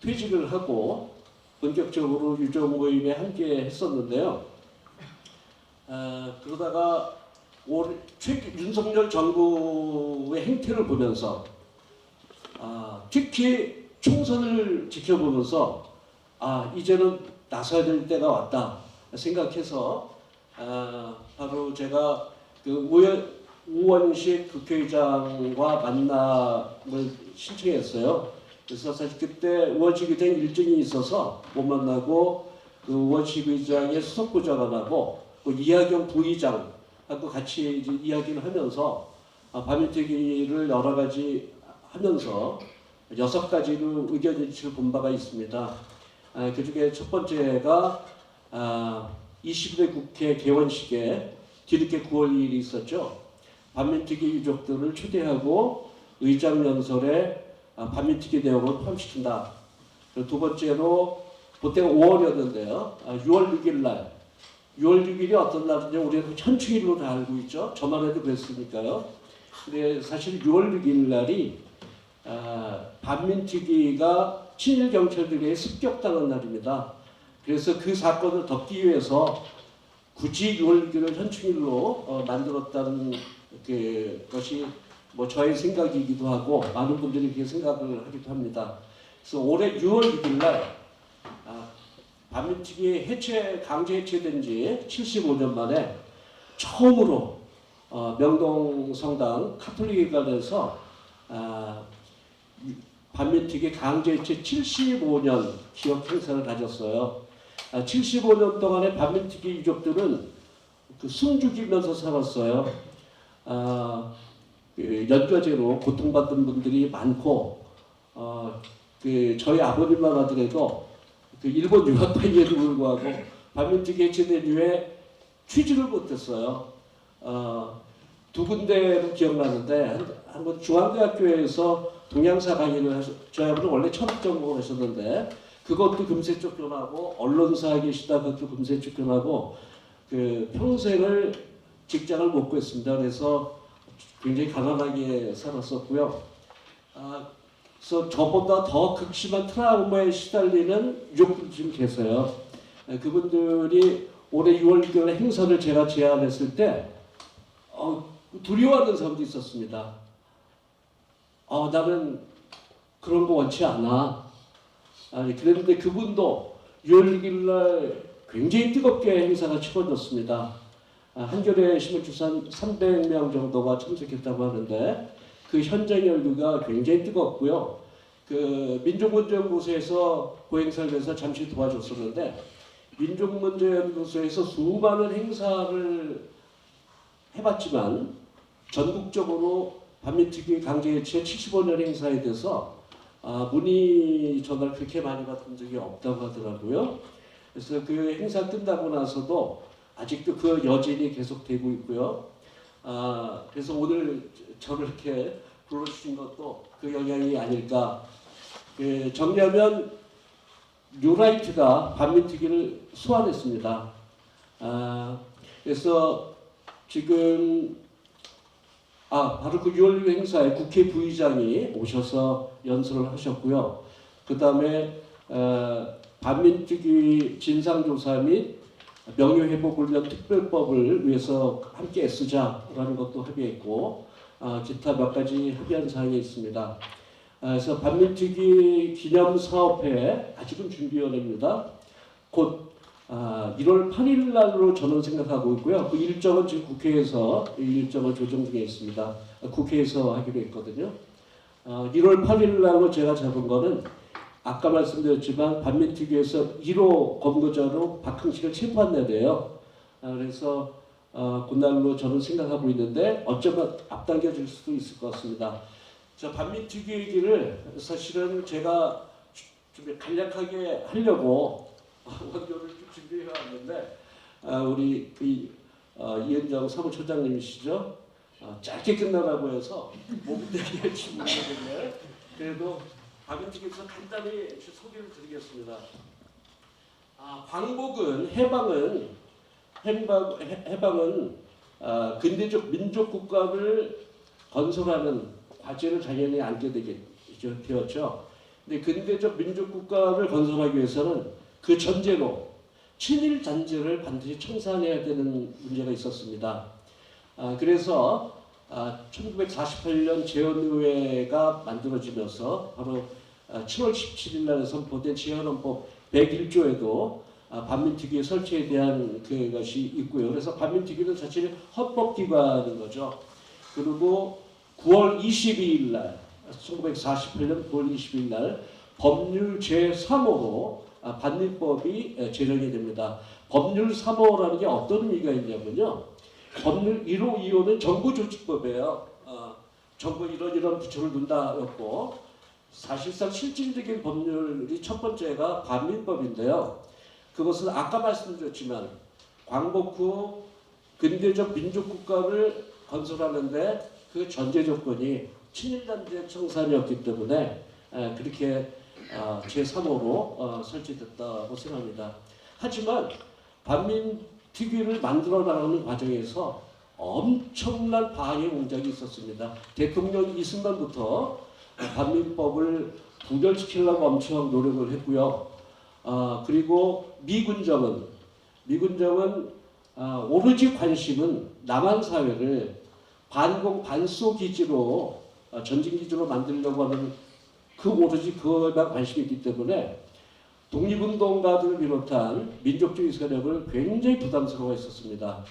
퇴직을 하고 본격적으로 유족 모임에 함께 했었는데요. 그러다가 윤석열 정부의 행태를 보면서 특히 총선을 지켜보면서 이제는 나서야 될 때가 왔다 생각해서 바로 제가 그 우원식 국회의장과 만남을 신청했어요. 그래서 사실 그때 우원식 의장 일정이 있어서 못 만나고 그 우원식 의장의 수석보좌관하고 그 이하경 부의장하고 같이 이제 이야기를 하면서 밤일대기를 여러 가지 하면서 6가지로 의견 일치를 본 바가 있습니다. 그 중에 첫 번째가 21대 국회 개원식에 뒤늦게 9월 2일이 있었죠. 반민특위 유족들을 초대하고 의장 연설에 반민특위 내용을 포함시킨다. 두 번째로 그때가 5월이었는데요. 6월 6일 날 6월 6일이 어떤 날인지 우리는 천추일로 다 알고 있죠. 저만 해도 그랬으니까요. 근데 사실 6월 6일 날이 반민특위가 친일 경찰들에 습격당한 날입니다. 그래서 그 사건을 덮기 위해서 굳이 6월 6일을 현충일로 만들었다는 것이 뭐 저의 생각이기도 하고 많은 분들이 그렇게 생각을 하기도 합니다. 그래서 올해 6월 6일 날 반민특위 강제 해체된 지 75년 만에 처음으로 명동 성당 카톨릭회관에서 반민특위 강제 해체 75년 기억 행사를 가졌어요. 75년 동안에 반민특위 유족들은 숨죽이면서 살았어요. 연좌제로 고통받는 분들이 많고 저희 아버님만 하더라도 일본 유학파임에도 불구하고 반민특위 해체된 이후에 취직을 못했어요. 두 군데로 기억나는데 한번 중앙대학교에서 동양사 강의를 저희 아버지는 원래 철학 전공을 하셨는데 그것도 금세 쫓겨나고 언론사에 계시다가 또 금세 쫓겨나고 평생을 직장을 못 구했습니다. 그래서 굉장히 가난하게 살았었고요. 그래서 저보다 더 극심한 트라우마에 시달리는 유족들이 지금 계세요. 그분들이 올해 6월 6일 행사를 제가 제안했을 때 두려워하는 사람도 있었습니다. 나는 그런 거 원치 않아. 그런데 그분도 6월 6일 날 굉장히 뜨겁게 행사가 치러졌습니다. 한겨레 신문출산 300명 정도가 참석했다고 하는데 그 현장 열기가 굉장히 뜨겁고요. 민족문제연구소에서 그 행사를 위해서 잠시 도와줬었는데 민족문제연구소에서 수많은 행사를 해봤지만 전국적으로 반민특위 강제해체 75년 행사에 대해서 문의 전화를 그렇게 많이 받은 적이 없다고 하더라고요. 그래서 그 행사 끝나고 나서도 아직도 그 여진이 계속되고 있고요. 그래서 오늘 저를 이렇게 불러주신 것도 그 영향이 아닐까. 정리하면 뉴라이트가 반민특위를 소환했습니다. 그래서 지금 바로 그 6월 6일 행사에 국회 부의장이 오셔서 연설을 하셨고요. 그 다음에 반민특위 진상조사 및 명예회복훈련 특별법을 위해서 함께 애쓰자라는 것도 합의했고 기타 몇 가지 합의한 사항이 있습니다. 그래서 반민특위 기념사업회 아직은 준비위원회입니다. 곧 1월 8일 날로 저는 생각하고 있고요. 그 일정은 지금 국회에서 일정을 조정 중에 있습니다. 국회에서 하기로 했거든요. 1월 8일 날로 제가 잡은 거는 아까 말씀드렸지만 반민특위에서 1호 검거자로 박흥식을 체포한 날이에요. 그래서 그날로 저는 생각하고 있는데 어쩌면 앞당겨질 수도 있을 것 같습니다. 반민특위 얘기를 사실은 제가 좀 간략하게 하려고 원고를 준비해 왔는데 우리 이은정 사무처장님이시죠? 짧게 끝나라고 해서 몸이 되게 힘들거든요. 그래도 반민특위에서 간단히 소개를 드리겠습니다. 광복은 해방은 근대적 민족 국가를 건설하는 과제를 당연히 안게 되었죠. 근데 근대적 민족 국가를 건설하기 위해서는 그 전제로 친일 잔재를 반드시 청산해야 되는 문제가 있었습니다. 그래서 1948년 재헌의회가 만들어지면서 바로 7월 17일 날 선포된 재헌헌법 101조에도 반민특위 설치에 대한 그것이 있고요. 그래서 반민특위는 사실 헌법기관인 거죠. 그리고 9월 22일 날 1948년 9월 22일 날 법률 제3호로 반민법이 제정이 됩니다. 법률 3호라는 게 어떤 의미가 있냐면요. 법률 1호, 2호는 정부조직법이에요. 정부 이런 부처를 둔다였고 사실상 실질적인 법률이 첫 번째가 반민법인데요. 그것은 아까 말씀드렸지만 광복 후 근대적 민족국가를 건설하는데 그 전제 조건이 친일단체 청산이었기 때문에 그렇게 제3호로 설치됐다고 생각합니다. 하지만 반민특위를 만들어 나가는 과정에서 엄청난 방해 공작이 있었습니다. 대통령 이승만부터 반민법을 부결시키려고 엄청 노력을 했고요. 그리고 미군정은 오로지 관심은 남한 사회를 반공 반소 기지로 전진 기지로 만들려고 하는 오로지 그거에만 관심이 있기 때문에 독립운동가들을 비롯한 민족주의 세력을 굉장히 부담스러워했었습니다.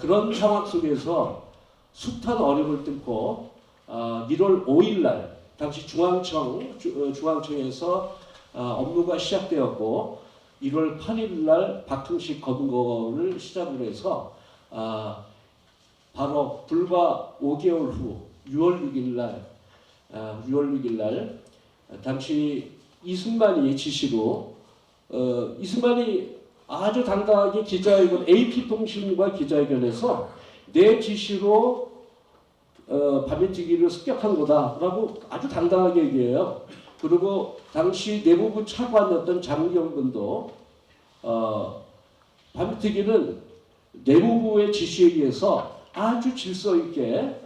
그런 상황 속에서 숱한 어려움을 뚫고 1월 5일 날 당시 중앙청에서 업무가 시작되었고 1월 8일 날 박흥식 검거를 시작으로 해서 바로 불과 5개월 후 6월 6일 날 당시 이승만이 지시로 이승만이 아주 당당하게 기자회견 AP통신과 기자회견에서 내 지시로 반민특위를 습격한 거다라고 아주 당당하게 얘기해요. 그리고 당시 내무부 차관이었던 장경근도 반민특위는 내무부의 지시에 의해서 아주 질서 있게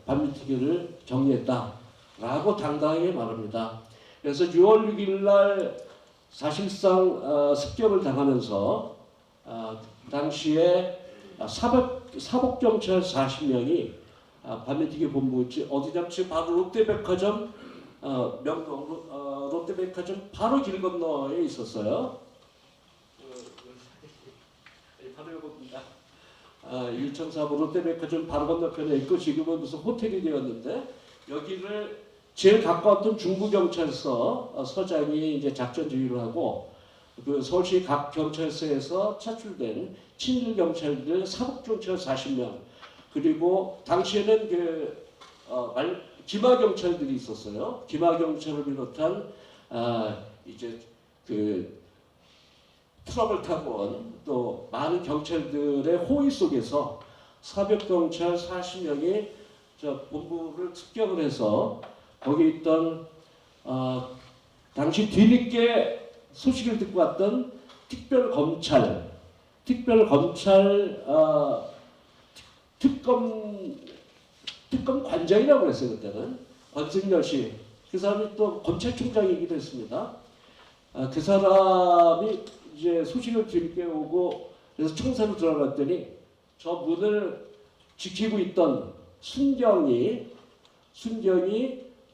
반민특위를 정리했다라고 당당하게 말합니다. 그래서 6월 6일 날 사실상 습격을 당하면서 당시에 사복경찰 40명이 반민특위 본부 어디냐면 바로 롯데백화점 명동 롯데백화점 바로 길 건너에 있었어요. 바로 이겁니다. 1.4부 롯데백화점 바로 건너편에 있고 지금은 무슨 호텔이 되었는데 여기를 제일 가까웠던 중부경찰서 서장이 이제 작전 지휘를 하고 그 서울시 각 경찰서에서 차출된 친일 경찰들 사복경찰 40명 그리고 당시에는 기마 경찰들이 있었어요. 기마 경찰을 비롯한 이제 그 트럭을 타고 온 또 많은 경찰들의 호의 속에서 사복경찰 40명이 저 본부를 습격을 해서 거기 있던 당시 뒤늦게 소식을 듣고 왔던 특별검찰 특검관장이라고 했어요. 그때는 권승열 씨. 그 사람이 또 검찰총장이기도 했습니다. 그 사람이 이제 소식을 뒤늦게 오고 그래서 청사로 들어갔더니 저 문을 지키고 있던 순경이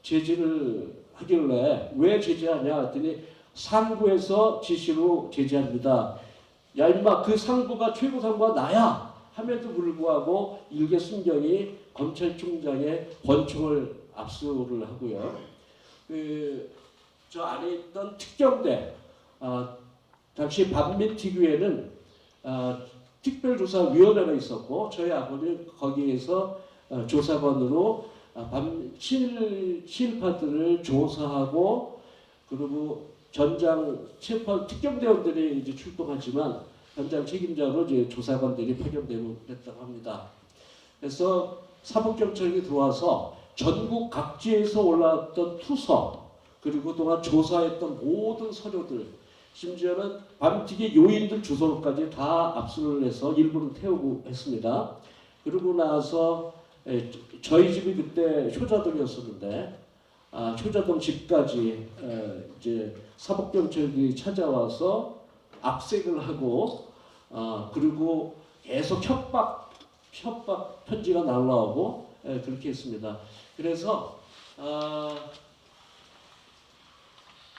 제지를 하길래 왜 제지하냐 했더니 상부에서 지시로 제지합니다. 야 임마 그 상부가 최고 상부가 나야 함에도 불구하고 일개 순경이 검찰총장의 권총을 압수를 하고요. 저 안에 있던 특경대 당시 반민특위에는 특별조사위원회가 있었고 저희 아버지는 거기에서 조사관으로 친일파들을 조사하고 그리고 전장 체포 특경대원들이 이제 출동하지만 현장 책임자로 이제 조사관들이 파견되고 그랬다고 합니다. 그래서 사복경찰이 들어와서 전국 각지에서 올라왔던 투서 그리고 그동안 조사했던 모든 서류들 심지어는 반민특위 요인들 주소로까지 다 압수를 해서 일부는 태우고 했습니다. 그러고 나서 저희 집이 그때 효자동이었었는데 효자동 집까지 이제 사법경찰들이 찾아와서 압색을 하고 그리고 계속 협박 편지가 날라오고 그렇게 했습니다. 그래서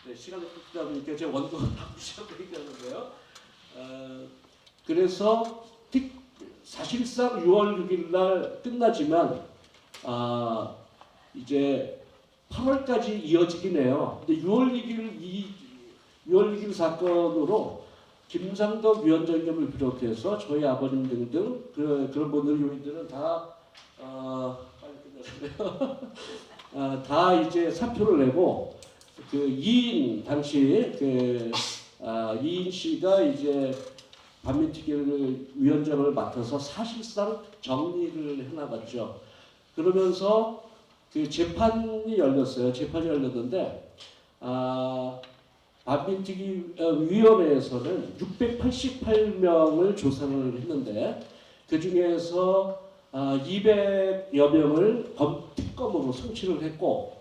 네, 시간이 끝다 보니까 제 원고 나오시라고 얘기하는데요. 그래서 사실상 6월 6일 날 끝나지만 이제 8월까지 이어지긴 해요. 근데 6월 6일 사건으로 김상덕 위원장님을 비롯해서 저희 아버님 등등 그런 분들 요인들은 다 빨리 끝났는데요. 다 이제 사표를 내고 그 이인 당시 이인 씨가 이제 반민특위 위원장을 맡아서 사실상 정리를 해나갔죠. 그러면서 그 재판이 열렸어요. 재판이 열렸는데 반민특위 위원회에서는 688명을 조사를 했는데 그 중에서 200여 명을 특검으로 송치를 했고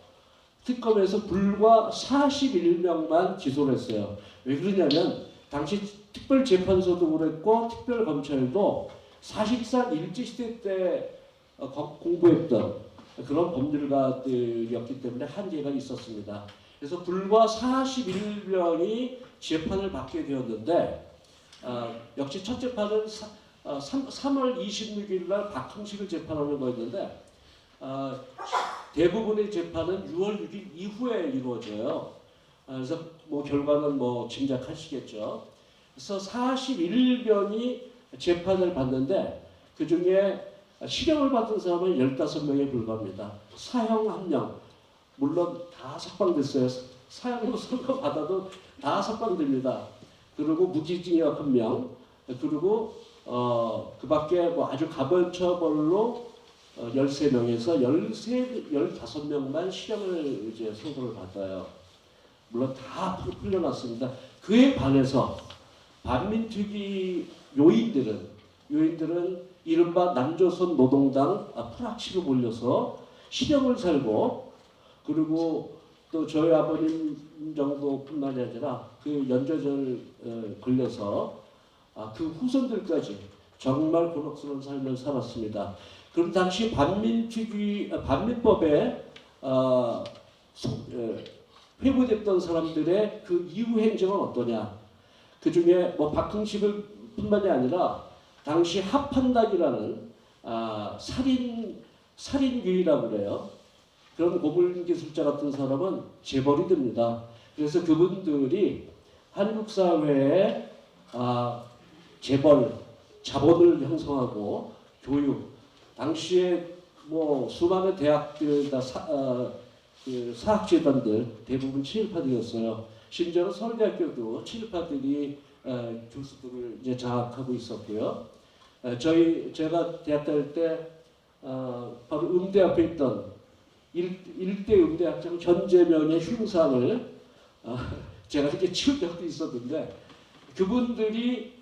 특검에서 불과 41명만 기소를 했어요. 왜 그러냐면 당시 특별재판소도 그랬고 특별검찰도 사실상 일제시대 때 공부했던 그런 법률가들이었기 때문에 한계가 있었습니다. 그래서 불과 41명이 재판을 받게 되었는데 역시 첫 재판은 3월 26일 날 박형식을 재판하는 거였는데 대부분의 재판은 6월 6일 이후에 이루어져요. 그래서 뭐 결과는 뭐 짐작하시겠죠. 그래서 41명이 재판을 받는데 그 중에 실형을 받은 사람은 15명에 불과합니다. 사형 1명. 물론 다 석방됐어요. 사형으로 선고받아도 다 석방됩니다. 그리고 무기징역 1명. 그리고 그 밖에 뭐 아주 가벌처벌로 13명에서 15명만 실형을 이제 선고를 받아요. 물론 다 풀려났습니다. 그에 반해서 반민특위 요인들은 이른바 남조선 노동당 프락치로 몰려서 실형을 살고 그리고 또 저희 아버님 정도뿐만이 아니라 그 연좌절 걸려서 그 후손들까지 정말 곤혹스러운 삶을 살았습니다. 그럼 당시 반민법에 회부됐던 사람들의 그 이후 행정은 어떠냐? 그 중에 뭐 박흥식을 뿐만이 아니라 당시 합한닥이라는 살인귀라고 그래요. 그런 고불기술자 같은 사람은 재벌이 됩니다. 그래서 그분들이 한국 사회에 재벌, 자본을 형성하고 교육, 당시에 뭐 수많은 대학들 다 사학재단들 대부분 친일파들이었어요. 심지어는 서울대학교도 친일파들이 교수들을 이제 장악하고 있었고요. 제가 대학 다닐 때 바로 음대 앞에 있던 일대 음대 학장 전재명의 흉상을 제가 이렇게 치울 적도 있었는데 그분들이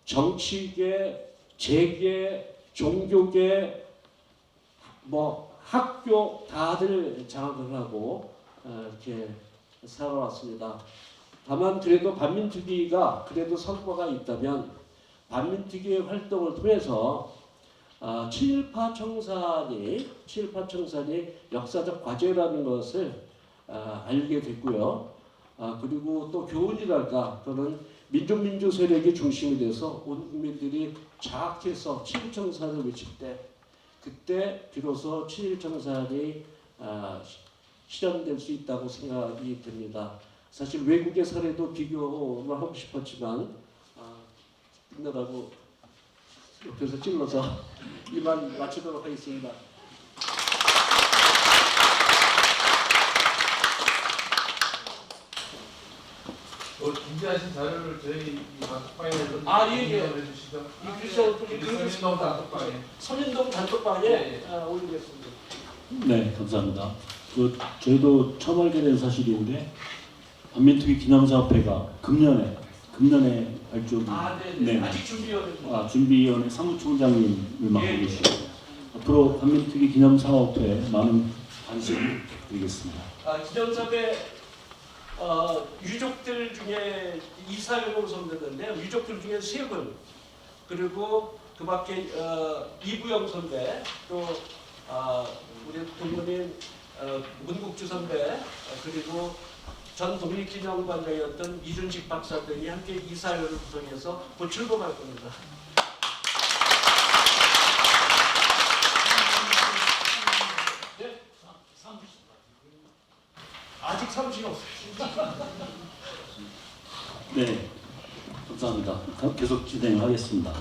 정치계, 재계, 종교계, 뭐 학교 다들 장악을 하고 이렇게 살아왔습니다. 다만 그래도 반민특위가 그래도 성과가 있다면 반민특위의 활동을 통해서 친일파 청산이 역사적 과제라는 것을 알게 됐고요. 그리고 또 교훈이랄까 그런 민족 세력이 중심이 돼서 온 국민들이 자학해서 친일 청산을 외칠 때 그때 비로소 친일 청산이 실현될 수 있다고 생각이 됩니다. 사실 외국의 사례도 비교를 하고 싶었지만 끝나라고 옆에서 찔러서 이만 마치도록 하겠습니다. 준비하신 자료를 저희 단톡방에서 예. 해주시죠. 선인동 단톡방에. 선인동 단톡방에 올리겠습니다. 네, 감사합니다. 저희도 처음 알게 된 사실인데 반민특위 기념사업회가 금년에 발족이 네. 아직 준비위원회. 준비위원회 사무총장님을 맡고 계시고 앞으로 반민특위 기념사업에 많은 관심 드리겠습니다. 기념사업에 유족들 중에 이사회로 선배인데요. 유족들 중에 3분, 그리고 그 밖에 이부영 선배, 또 우리 부모님 문국주 선배, 그리고 전 독립기념관장이었던 이준식 박사 등이 함께 이사회를 구성해서 곧 출범할 겁니다. 아직 30이 없어요. 네, 감사합니다. 계속 진행하겠습니다.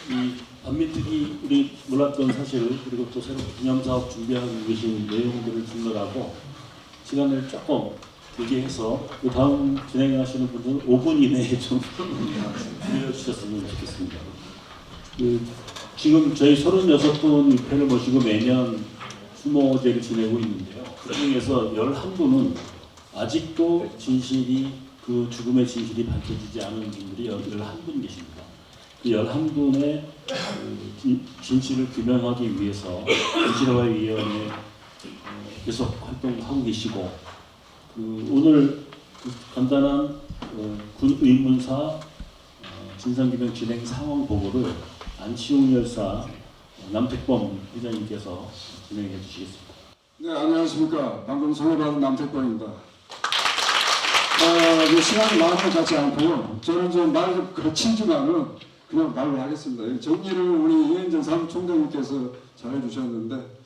이 반민특위 우리 몰랐던 사실, 그리고 또 새로 기념사업 준비하고 계신 내용들을 분석하고 시간을 조금 길게 해서 그 다음 진행하시는 분들은 5분 이내에 좀 들려주셨으면 좋겠습니다. 지금 저희 36분 입회를 모시고 매년 추모제를 지내고 있는데요. 그 중에서 11분은 아직도 진실이, 그 죽음의 진실이 밝혀지지 않은 분들이 11분 계십니다. 그 11분의 진실을 규명하기 위해서 진실화위원회 계속 활동하고 계시고, 오늘 간단한 군 의문사 진상규명 진행 상황 보고를 안치홍 열사 남택범 회장님께서 진행해 주시겠습니다. 네, 안녕하십니까. 방금 소개받은 남택범입니다. 시간이 많은 것 같지 않고요. 저는 좀 말을 거치지만은 그냥 말로 하겠습니다. 정리를 우리 이현정 사무총장님께서 잘해주셨는데,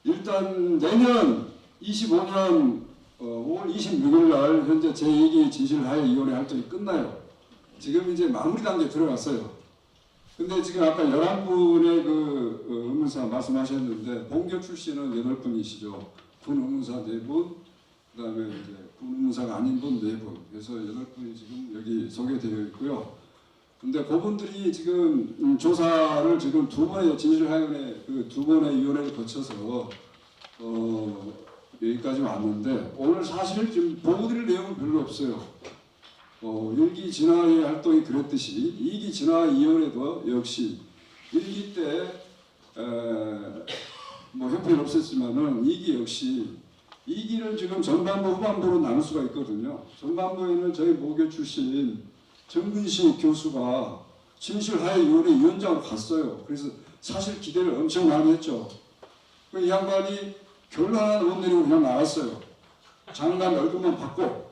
일단 내년 25년 5월 26일 날 현재 제2기 진실화해위원회 활동이 끝나요. 지금 이제 마무리 단계에 들어갔어요. 근데 지금 아까 11분의 그 의문사 말씀하셨는데, 본교 출신은 8분이시죠. 군 의문사 4분, 그 다음에 이제 군 의문사가 아닌 분 4분. 그래서 8분이 지금 여기 소개되어 있고요. 근데 그분들이 지금 조사를 지금 2번의 진실화위원회, 그 2번의 위원회를 거쳐서 여기까지 왔는데, 오늘 사실 지금 보고드릴 내용은 별로 없어요. 1기 진화의 활동이 그랬듯이 2기 진화위원회도 역시 1기 때 뭐 협회는 없었지만은 2기 역시 2기를 지금 전반부 후반부로 나눌 수가 있거든요. 전반부에는 저희 모교 출신 정근식 교수가 진실화해위원회 위원장으로 갔어요. 그래서 사실 기대를 엄청 많이 했죠. 이 양반이 결론한 못 내리고 그냥 나갔어요. 장관 월급만 받고.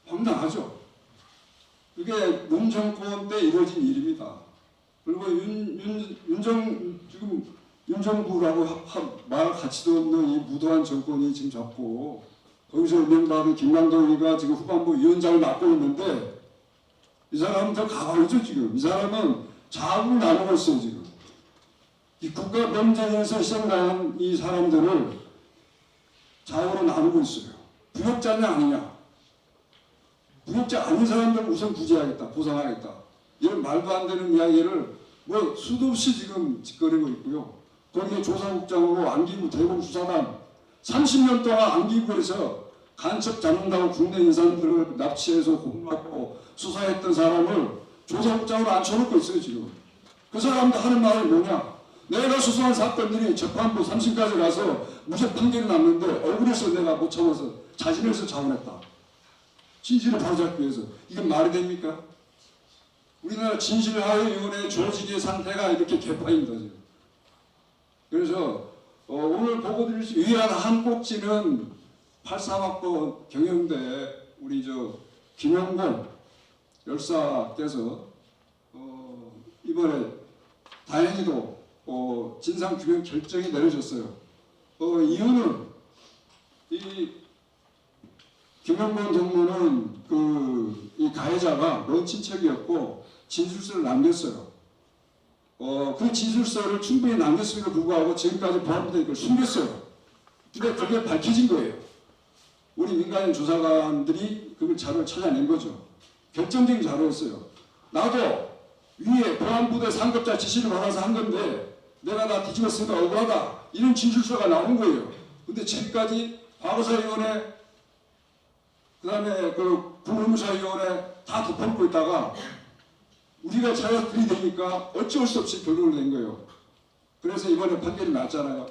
황당하죠. 그게 문정권 때 이루어진 일입니다. 그리고 지금 윤정부라고 말 가치도 없는 이 무도한 정권이 지금 잡고, 거기서 임명받은 김남동이가 지금 후반부 위원장을 맡고 있는데, 이 사람은 더 가관이죠. 지금 이 사람은 좌우를 나누고 있어요. 지금 이 국가 범죄에서 희생당한 이 사람들을 좌우로 나누고 있어요. 부역자냐 아니냐, 부역자 아닌 사람들 우선 구제하겠다, 보상하겠다, 이런 말도 안 되는 이야기를 뭐 수도 없이 지금 짓거리고 있고요. 거기에 조사국장으로 안기부 대공수사단 30년 동안 안기부에서 간첩 잡는다고 국내 인사들을 납치해서 고문하고 수사했던 사람을 조사국장으로 앉혀놓고 있어요. 지금 그 사람도 하는 말이 뭐냐, 내가 수사한 사건들이 재판부 3심까지 가서 무죄 판결이 났는데 억울해서 내가 못 참아서 자진해서 자원했다, 진실을 바로잡기 위해서. 이건 말이 됩니까? 우리나라 진실화해위원회 조직의 상태가 이렇게 개판입니다. 지금. 그래서 오늘 보고드릴 수 위한 한 꼭지는 83학번 경영대 우리 김영곤 열사께서 이번에 다행히도 진상규명 결정이 내려졌어요. 이유는 이 김영곤 정무는 이 가해자가 먼 친척이었고 진술서를 남겼어요. 그 진술서를 충분히 남겼음에도 불구하고 지금까지 보안부대 이걸 숨겼어요. 근데 그게 밝혀진 거예요. 우리 민간인 조사관들이 그 자료를 찾아낸 거죠. 결정적인 자료였어요. 나도 위에 보안부대 상급자 지시를 받아서 한 건데 내가 다 뒤집었으니까 억울하다, 이런 진술서가 나온 거예요. 근데 지금까지 과거사위원회, 그 다음에 그 군의무사위원회 다 덮어놓고 있다가 우리가 자기가 들이대니까 어쩔 수 없이 결론을 낸 거예요. 그래서 이번에 판결이 났잖아요.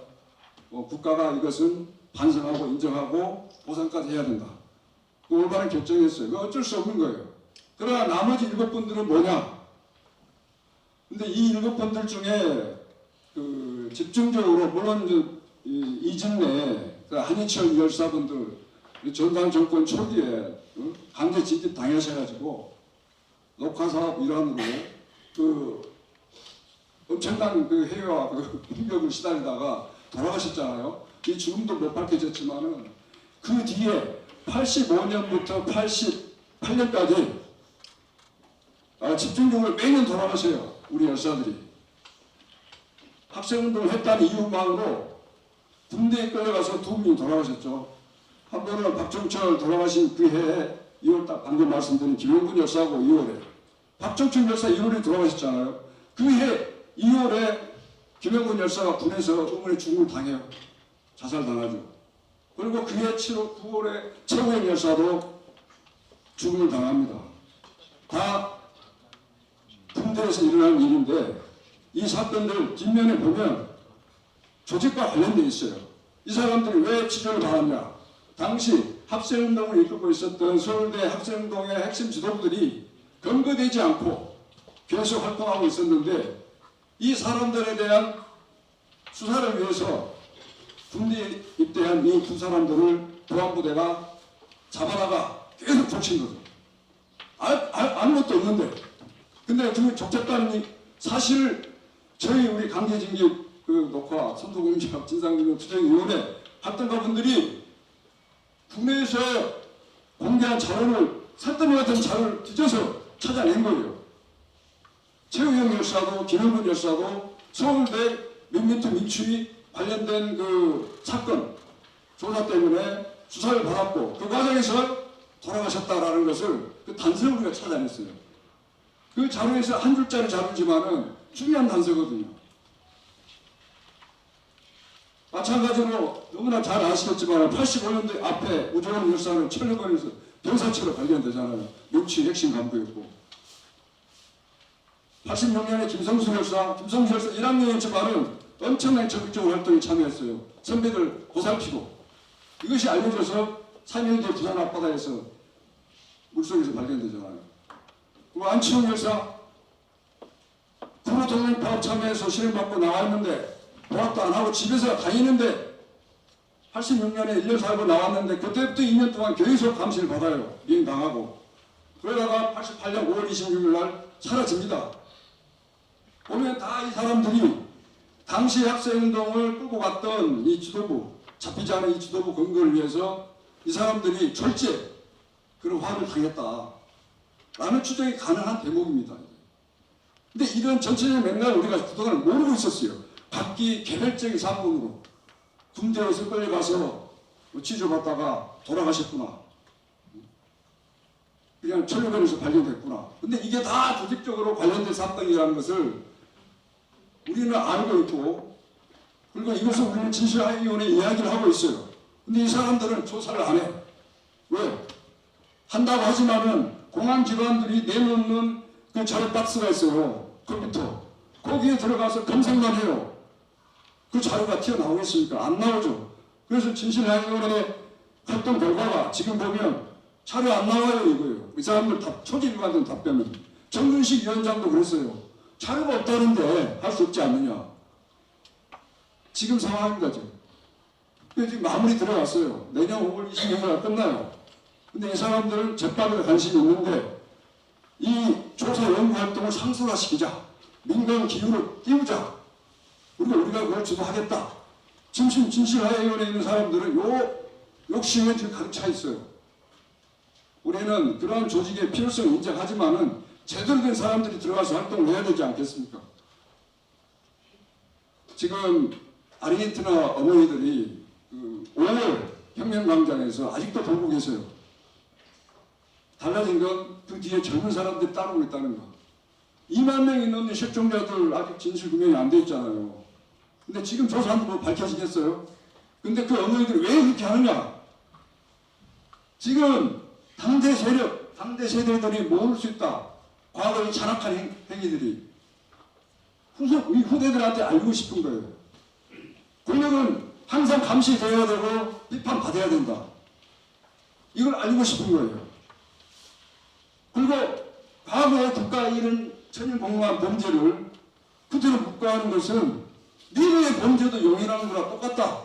국가가 이것은 반성하고 인정하고 보상까지 해야 된다. 그 올바른 결정했어요. 그 어쩔 수 없는 거예요. 그러나 나머지 7분들은 뭐냐? 근데 이 7분들 중에 그 집중적으로 물론 이진래 그 한인철 열사분들 전당 정권 초기에 강제 진입 당하셔가지고 녹화사업 일환으로 그 엄청난 그 해외와 그 공격을 시달리다가 돌아가셨잖아요. 이 죽음도 못 밝혀졌지만은 그 뒤에 85년부터 88년까지 집중적으로 매년 돌아가셔요. 우리 열사들이. 학생운동을 했다는 이유만으로 군대에 끌려가서 2분이 돌아가셨죠. 한 번은 박종철 돌아가신 그 해에 2월 딱 방금 말씀드린 김영군 열사하고 2월에 박종철 열사 1월에 돌아가셨잖아요. 그 해 2월에 김영군 열사가 군에서 의문의 죽음을 당해요. 자살당하죠. 그리고 그해 7월, 9월에 최우영 열사도 죽음을 당합니다. 다 군대에서 일어난 일인데 이 사건들 뒷면에 보면 조직과 관련되어 있어요. 이 사람들이 왜 치료를 받았냐? 당시 학생운동을 이끌고 있었던 서울대 학생운동의 핵심 지도부들이 검거되지 않고 계속 활동하고 있었는데 이 사람들에 대한 수사를 위해서 군대에 입대한 이 두 사람들을 보안부대가 잡아다가 계속 족친 거죠. 아무것도 없는데. 근데 그 족쳤다는 사실 저희 우리 강제징계 그 녹화 선도공작 진상규명 투쟁위원회 활동가 분들이 국내에서 공개한 자료를 산더미 같은 자료를 뒤져서 찾아낸 거예요. 최우영 열사도 김영근 열사도 서울대 민민투 민추위 관련된 그 사건 조사 때문에 수사를 받았고 그 과정에서 돌아가셨다라는 것을 그 단서를 우리가 찾아냈어요. 그 자료에서 한 줄짜리 자료지만은 중요한 단서거든요. 마찬가지로 너무나 잘 아시겠지만 85년대 앞에 우정원 열사는 철로권에서 병사체로 발견되잖아요. 명치 핵심 간부였고 86년에 김성수 열사 1학년이지만은 엄청나게 적극적으로 활동에 참여했어요. 선배들 보살피고 이것이 알려져서 3년대 부산 앞바다에서 물속에서 발견되잖아요. 그리고 안치홍 열사 구로동맹 파업 참여해서 실행받고 나왔는데 보합도 안 하고 집에서 다니는데 86년에 1년 살고 나왔는데 그때부터 2년 동안 계속 감시를 받아요. 미행당하고 그러다가 88년 5월 26일 날 사라집니다. 보면 다 이 사람들이 당시 학생운동을 끌고 갔던 이 지도부 잡히지 않은 이 지도부 근거를 위해서 이 사람들이 절제 그런 화를 당했다 라는 추정이 가능한 대목입니다. 근데 이런 전체적인 맥락을 우리가 그동안 모르고 있었어요. 각기 개별적인 사건으로 군대에서 끌려가서 치료받다가 돌아가셨구나. 그냥 철로변에서 발견됐구나. 근데 이게 다 조직적으로 관련된 사건이라는 것을 우리는 알고 있고 그리고 이것을 우리는 진실화위원회 이야기를 하고 있어요. 근데 이 사람들은 조사를 안 해. 왜? 한다고 하지만은 공안기관들이 내놓는 그 자료 박스가 있어요. 컴퓨터. 거기에 들어가서 검색만 해요. 그 자료가 튀어나오겠습니까? 안 나오죠. 그래서 진실화위원회 활동 결과가 지금 보면 자료 안 나와요 이거예요. 이 사람들 초기기관들 답변은. 정근식 위원장도 그랬어요. 자료가 없다는데 할 수 없지 않느냐. 지금 상황입니다 지금. 근데 지금 마무리 들어갔어요. 내년 5월 26일에 끝나요. 근데 이 사람들은 재판에 관심이 있는데 이 조사 연구 활동을 상술화시키자. 민간 기율을 띄우자. 그리고 우리가 그걸 주도하겠다. 지금 진실화위원회에 있는 사람들은 욕심에 지금 가득 차 있어요. 우리는 그러한 조직의 필요성을 인정하지만은 제대로 된 사람들이 들어가서 활동을 해야 되지 않겠습니까? 지금 아르헨티나 어머니들이 그 5월 혁명광장에서 아직도 돌고 계세요. 달라진 건 그 뒤에 젊은 사람들이 따르고 있다는 거. 2만 명이 넘는 실종자들 아직 진실 규명이 안 돼 있잖아요. 근데 지금 조사하면 뭐 밝혀지겠어요? 근데 그 어머니들이 왜 그렇게 하느냐? 지금 당대 세력들이 모을 수 있다. 과거의 잔악한 행위들이 우리 후대들한테 알고 싶은 거예요. 권력은 항상 감시되어야 되고 비판받아야 된다. 이걸 알고 싶은 거예요. 그리고 과거의 국가의 이런 천연공무한 범죄를 그대로 묵과하는 것은 미래의 범죄도 용인하는 거랑 똑같다.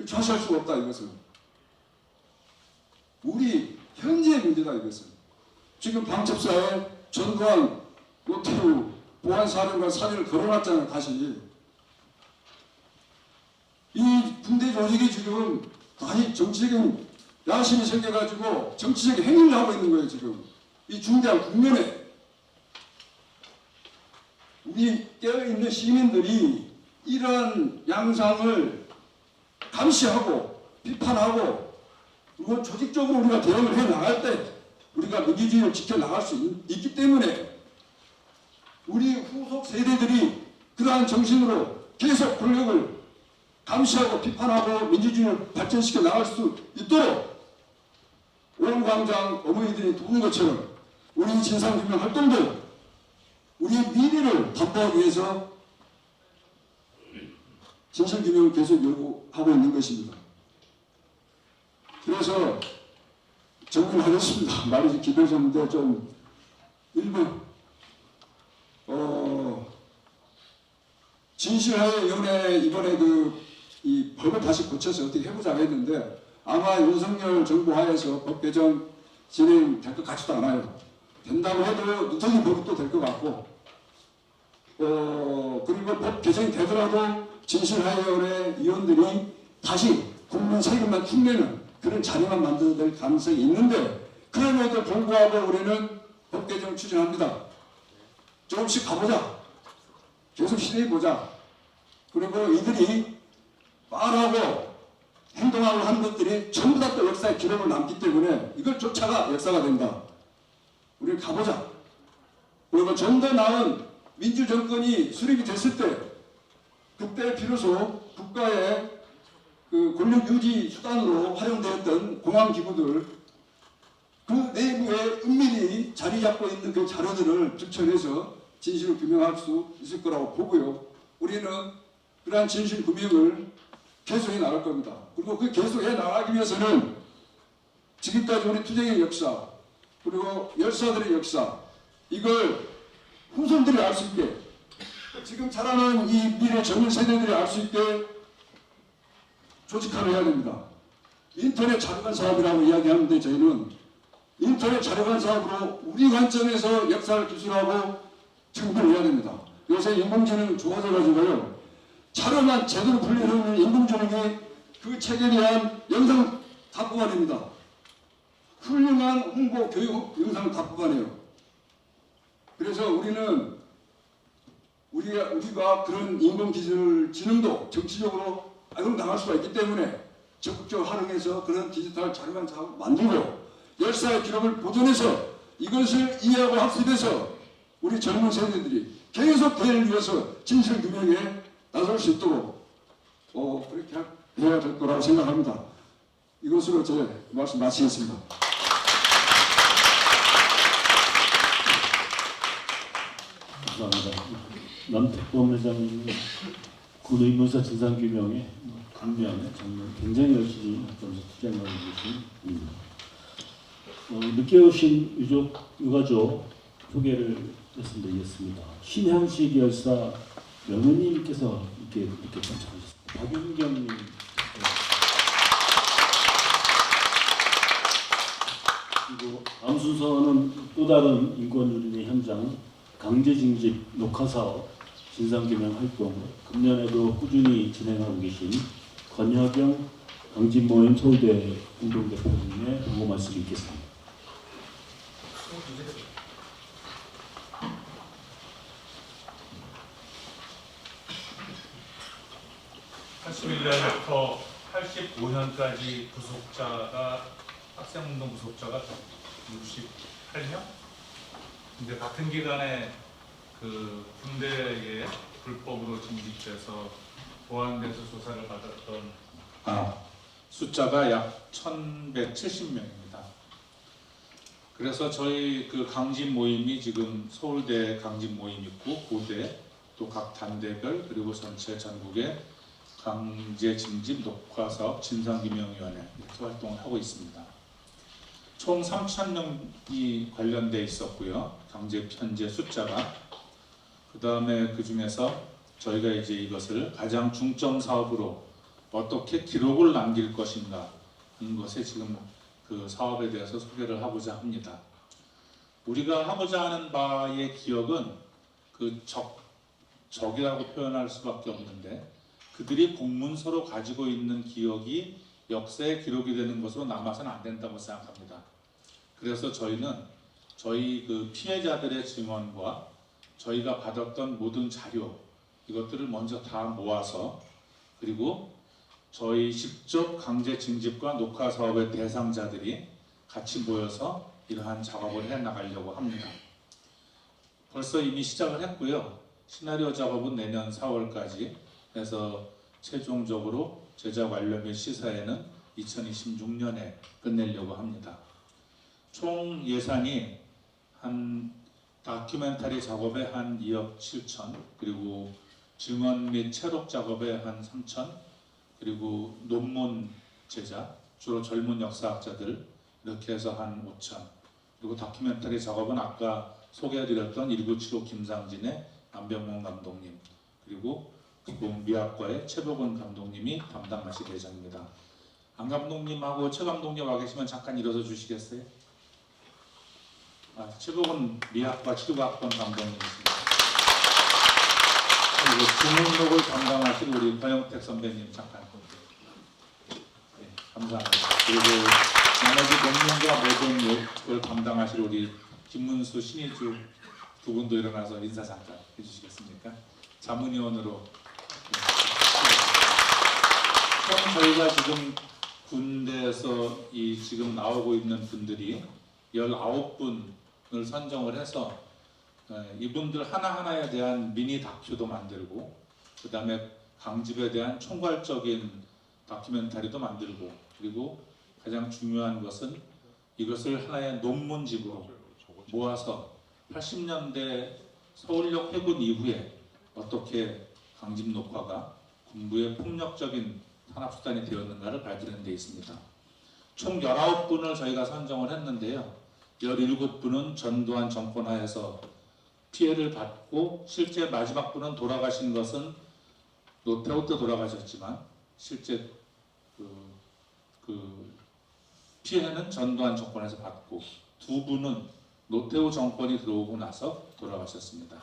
좌시할 수가 없다 이것은. 우리 현재의 문제다 이것은. 지금 방첩사에 전두환, 노태우, 보안사령관 사진을 걸어놨잖아요. 다시. 이 군대 조직이 지금 다시 정치적인 야심이 생겨가지고 정치적인 행위를 하고 있는 거예요. 지금 이 중대한 국면에 우리 깨어있는 시민들이 이러한 양상을 감시하고 비판하고 그리고 조직적으로 우리가 대응을 해나갈 때 우리가 민주주의를 지켜나갈 수 있기 때문에 우리 후속 세대들이 그러한 정신으로 계속 권력을 감시하고 비판하고 민주주의를 발전시켜 나갈 수 있도록 오름광장 어머니들이 도운 것처럼 우리 진상규명 활동도 우리의 미래를 담보하기 위해서 진실규명을 계속 요구하고 있는 것입니다. 그래서 정리하겠습니다. 말이 길어졌는데 좀 일부 진실화위원회 이번에 이 법을 다시 고쳐서 어떻게 해보자고 했는데 아마 윤석열 정부 하에서 법 개정 진행될 것 같지도 않아요. 된다고 해도 누더기 법이 또 될 것 같고 그리고 법 개정이 되더라도 진실화위원회 위원들이 다시 국민 세금만 흉내는 그런 자리만 만들어낼 가능성이 있는데 그럼에도 불구하고 우리는 법 개정을 추진합니다. 조금씩 가보자. 계속 시도해보자. 그리고 이들이 말하고 행동하고 하는 것들이 전부 다 또 역사의 기록을 남기 때문에 이걸 쫓아가 역사가 된다. 우리 가보자. 그리고 좀 더 나은 민주정권이 수립이 됐을 때 그때 비로소 국가의 그 권력 유지 수단으로 활용되었던 공안기구들 그 내부에 은밀히 자리 잡고 있는 그 자료들을 추천해서 진실을 규명할 수 있을 거라고 보고요. 우리는 그러한 진실 규명을 계속해 나갈 겁니다. 그리고 그 계속해 나가기 위해서는 지금까지 우리 투쟁의 역사 그리고 열사들의 역사 이걸 후손들이 알 수 있게 지금 자라는 이 미래 젊은 세대들이 알 수 있게 조직화를 해야 됩니다. 인터넷 자료관 사업이라고 이야기하는데 저희는 인터넷 자료관 사업으로 우리 관점에서 역사를 기술하고 정비를 해야 됩니다. 요새 인공지능 좋아져가지고요. 자료만 제대로 분리해놓는 인공지능이 그 책에 대한 영상 다 뽑아냅니다. 훌륭한 홍보 교육 영상을 다 뽑아내요. 그래서 우리는 우리가 그런 인공지능도 정치적으로 나갈 수가 있기 때문에 적극적으로 활용해서 그런 디지털 자료관 사업을 만들고 역사의 기록을 보존해서 이것을 이해하고 학습해서 우리 젊은 세대들이 계속 대회를 위해서 진실 규명에 나설 수 있도록 그렇게 해야 될 거라고 생각합니다. 이것으로 제 말씀 마치겠습니다. 감사합니다. 남특범 회장님은 군의문서 진상규명에 국면에 정말 굉장히 열심히 투쟁하고 계신 분입니다. 늦게 오신 유가족 소개를 말씀드리겠습니다. 신향식 열사 명은님께서 이렇게 참석하셨습니다. 박윤경님. 그리고 다음 순서는 또 다른 인권유린의 현장 강제징집 녹화사업 진상규명 활동을 금년에도 꾸준히 진행하고 계신 권혁영 강진모임 서울대 공동대표님의 공고 말씀이 있겠습니다. 81년부터 85년까지 학생운동 구속자가 68명? 근데 같은 기간에 그 군대에 불법으로 징집돼서 보안돼서 조사를 받았던 숫자가 약 1170명입니다. 그래서 저희 그 강진 모임이 지금 서울대 강진 모임 있고 고대 또 각 단대별 그리고 전체 전국의 강제 징집 녹화 사업 진상규명위원회 이렇게 활동을 하고 있습니다. 총 3,000명이 관련돼 있었고요. 강제 편제 숫자가 그 다음에 그 중에서 저희가 이제 이것을 가장 중점 사업으로 어떻게 기록을 남길 것인가 하는 것에 지금 그 사업에 대해서 소개를 하고자 합니다. 우리가 하고자 하는 바의 기억은 그 적이라고 표현할 수밖에 없는데 그들이 공문서로 가지고 있는 기억이 역사에 기록이 되는 것으로 남아서는 안 된다고 생각합니다. 그래서 저희는 저희 그 피해자들의 증언과 저희가 받았던 모든 자료 이것들을 먼저 다 모아서 그리고 저희 직접 강제 징집과 녹화 사업의 대상자들이 같이 모여서 이러한 작업을 해 나가려고 합니다. 벌써 이미 시작을 했고요. 시나리오 작업은 내년 4월까지 해서 최종적으로 제작 완료 및 시사회는 2026년에 끝내려고 합니다. 총 예산이 한 다큐멘터리 작업에 한 2억 7천 그리고 증언 및 채록 작업에 한 3천 그리고 논문 제작 주로 젊은 역사학자들 이렇게 해서 한 5천 그리고 다큐멘터리 작업은 아까 소개해드렸던 1975 김상진의 안병문 감독님 그리고 미학과의 최복원 감독님이 담당하실 예정입니다. 안 감독님하고 최 감독님 와 계시면 잠깐 일어서 주시겠어요? 최복원 미학과 치료학번 감독님이십니다. 그리고 주문록을 담당하실 우리 허영택 선배님 잠깐. 네, 감사합니다. 그리고 나머지 논문과 모든 걸 담당하실 우리 김문수 신의주 두 분도 일어나서 인사 잠깐 해주시겠습니까? 자문위원으로. 네. 저희가 지금 군대에서 이 지금 나오고 있는 분들이 19분을 선정을 해서 이분들 하나하나에 대한 미니 다큐도 만들고 그 다음에 강집에 대한 총괄적인 다큐멘터리도 만들고 그리고 가장 중요한 것은 이것을 하나의 논문집으로 모아서 80년대 서울역 해군 이후에 어떻게 강집 녹화가 군부의 폭력적인 탄압수단이 되었는가를 밝히는 데 있습니다. 총 19분을 저희가 선정을 했는데요. 17분은 전두환 정권 하에서 피해를 받고 실제 마지막 분은 돌아가신 것은 노태우 때 돌아가셨지만 실제 그 피해는 전두환 정권에서 받고 두 분은 노태우 정권이 들어오고 나서 돌아가셨습니다.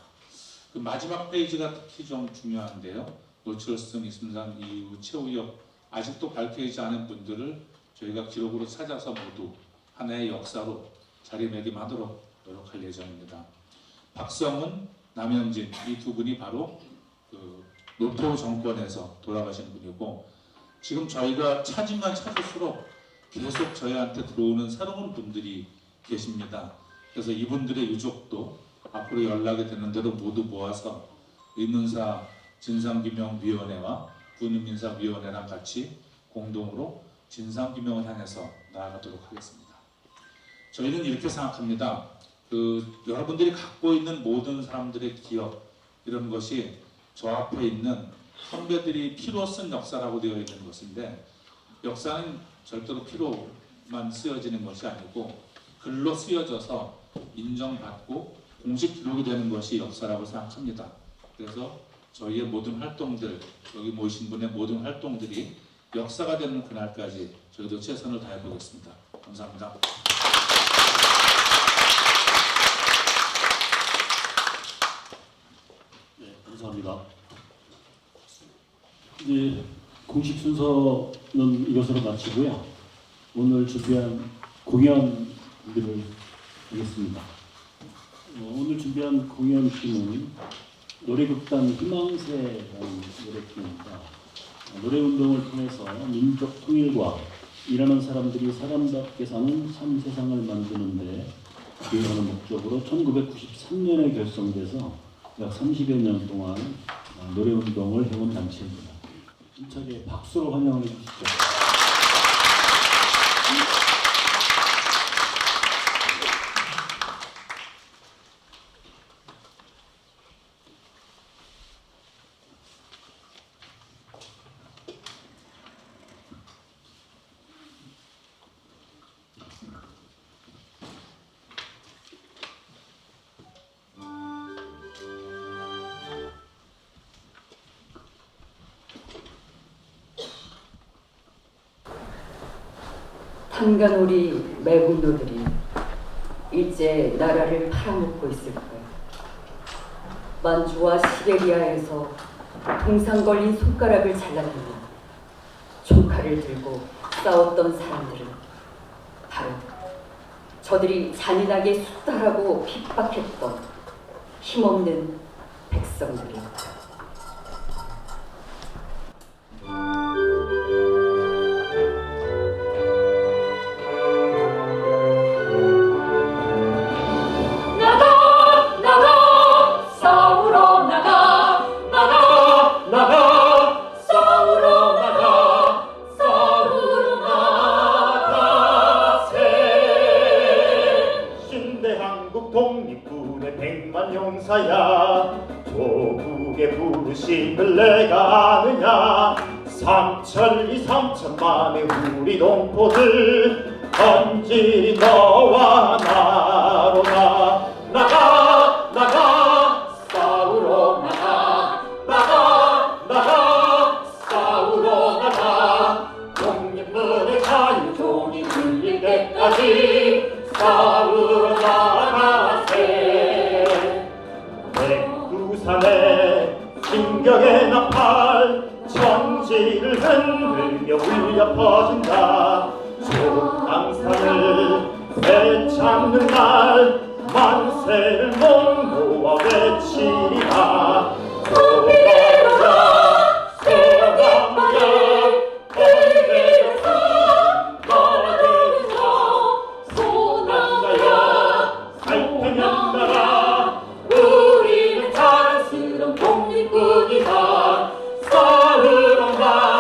그 마지막 페이지가 특히 좀 중요한데요. 노철승, 이순상, 이후, 최우엽 아직도 밝혀지지 않은 분들을 저희가 기록으로 찾아서 모두 하나의 역사로 자리매김하도록 노력할 예정입니다. 박성은, 남영진 이 두 분이 바로 그 노태우 정권에서 돌아가신 분이고 지금 저희가 찾으면 찾을수록 계속 저희한테 들어오는 새로운 분들이 계십니다. 그래서 이분들의 유족도 앞으로 연락이 되는 대로 모두 모아서 의문사 진상규명위원회와 군인민사위원회랑 같이 공동으로 진상규명을 향해서 나아가도록 하겠습니다. 저희는 이렇게 생각합니다. 여러분들이 갖고 있는 모든 사람들의 기억 이런 것이 저 앞에 있는 선배들이 피로 쓴 역사라고 되어 있는 것인데 역사는 절대로 피로만 쓰여지는 것이 아니고 글로 쓰여져서 인정받고 공식 기록이 되는 것이 역사라고 생각합니다. 그래서 저희의 모든 활동들, 여기 모이신 분의 모든 활동들이 역사가 되는 그날까지 저희도 최선을 다해 보겠습니다. 감사합니다. 네, 감사합니다. 이제 공식 순서는 이것으로 마치고요. 오늘 준비한 공연들을 하겠습니다. 오늘 준비한 공연팀은 노래극단 희망새라는 노래팀입니다. 노래운동을 통해서 민족 통일과 일하는 사람들이 사람답게 사는 참 세상을 만드는데 기여하는 목적으로 1993년에 결성돼서 약 30여 년 동안 노래운동을 해온 단체입니다. 힘차게 박수로 환영을 해주시죠. 탄간오리 매국노들이 일제 나라를 팔아먹고 있을 거야. 만주와 시베리아에서 동상 걸린 손가락을 잘라내며 총칼을 들고 싸웠던 사람들은 바로 저들이 잔인하게 숙달하고 핍박했던 힘없는 백성들이었다. 독립군의 백만용사야, 조국의 부르심을 내가 아느냐. 삼천리 삼천만의 우리 동포들 언제 너와 나로나. 나가 나가 싸우러 나가. 나가 나가 싸우러 나가. 독립문의 자유종이 울릴 때까지 싸우러 나가세. 백두산의 진격의 나팔 천지를 흔들며 울려 퍼진다. 조항산을 되찾는 날 만세를 몸모아 외치리라. 소가자 소가무야 건대에서 너를 소나무야 살펴면 나라. 우리는 자랑스러운 독립군이다. 싸우러 나가세.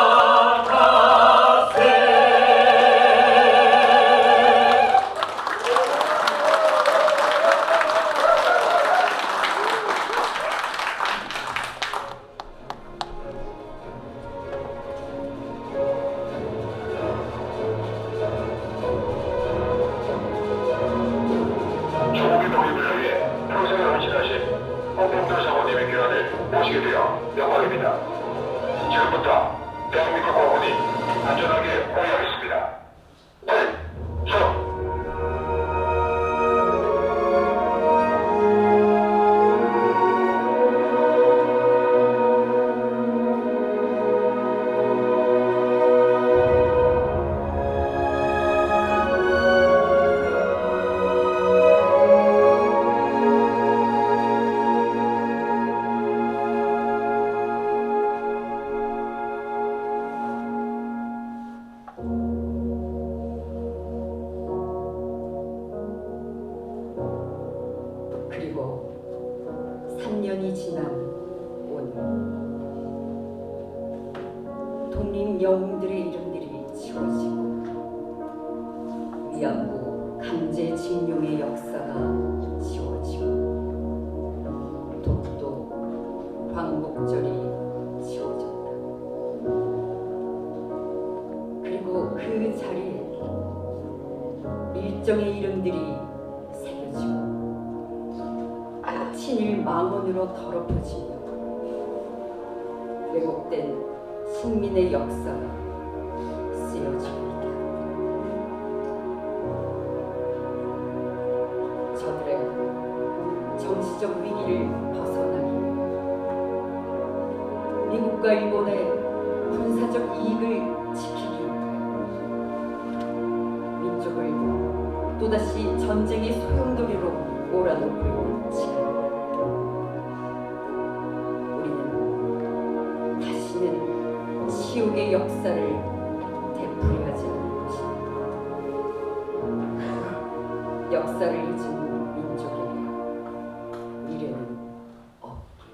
조국의 독립을 위해 평생을 헌신하신 홍범도 사모님의 귀환을 모시게 되어 영광입니다. 지금부터 대한민국 공군이 안전하게 호위하겠습니다. 서 그리고 3년이 지난 오늘, 독립 영웅들의 이름들이 지워지고 위안부 강제징용의 역사가 지워지고 독도 광복절이 지워졌다. 그리고 그 자리에 일정의 이름들이 새겨지고 친일 망언으로 더럽혀지며 왜곡된 식민의 역사가 쓰여지고 있다. 저들의 정치적 위기를 벗어나기 위해 미국과 일본의 군사적 이익을 지키기 위해 민족을 또다시 전쟁의 소용돌이로 몰아넣고 있는 지금, 우리는 다시는 치욕의 역사를 되풀이하지 않을 것이다. 역사를 잊은 민족에게 미래는 없기에.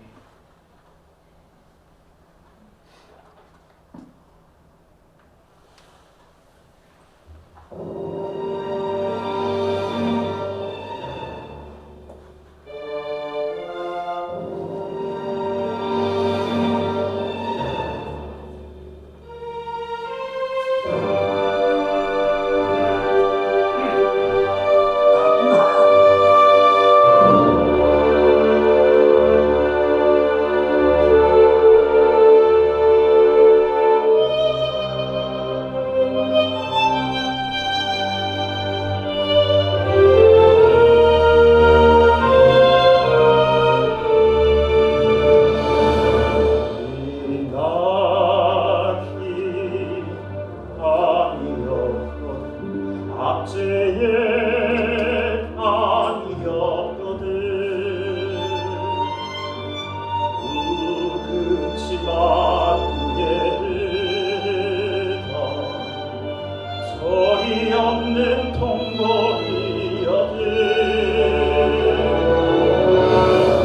압제의 아니었거든. 우금치만 후에 흐르던 소리 없는 통곡이었든.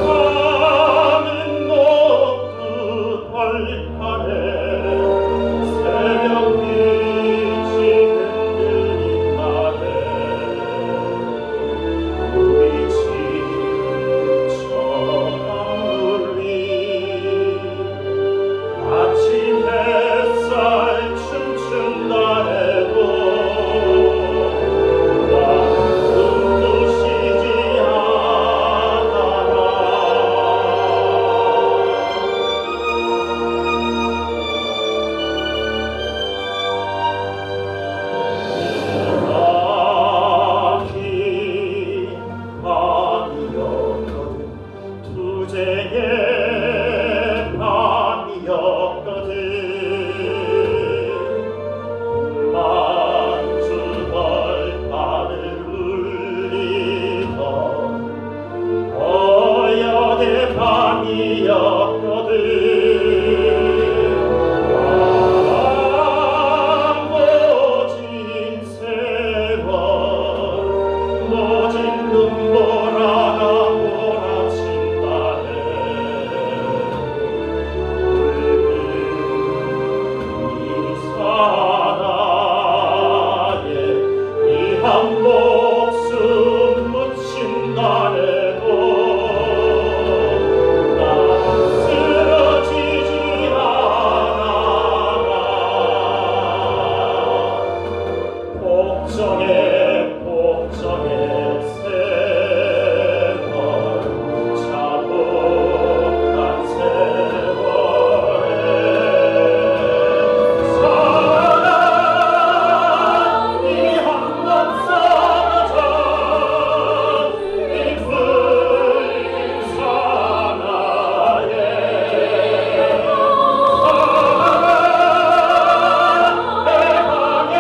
밤은 모두 벌판에 새벽빛이 흔들린 날에 우리 집처럼 울리 아침 햇살 춤춘 날에도 나 숨도 쉬지 않아라. 밤이었거든. 투쟁의 밤이었거든. 만주벌판을 울리던 어여의 밤이었거든. 모진 세월 모진 눈보라가 몰아친다네. 이 사나에 이 한 목숨 묻힌 날에도 나 쓰러지지 않아라. 복정의 세월 자복한 세월에 사랑이 한번 사라져 이쁜 사나에 해방의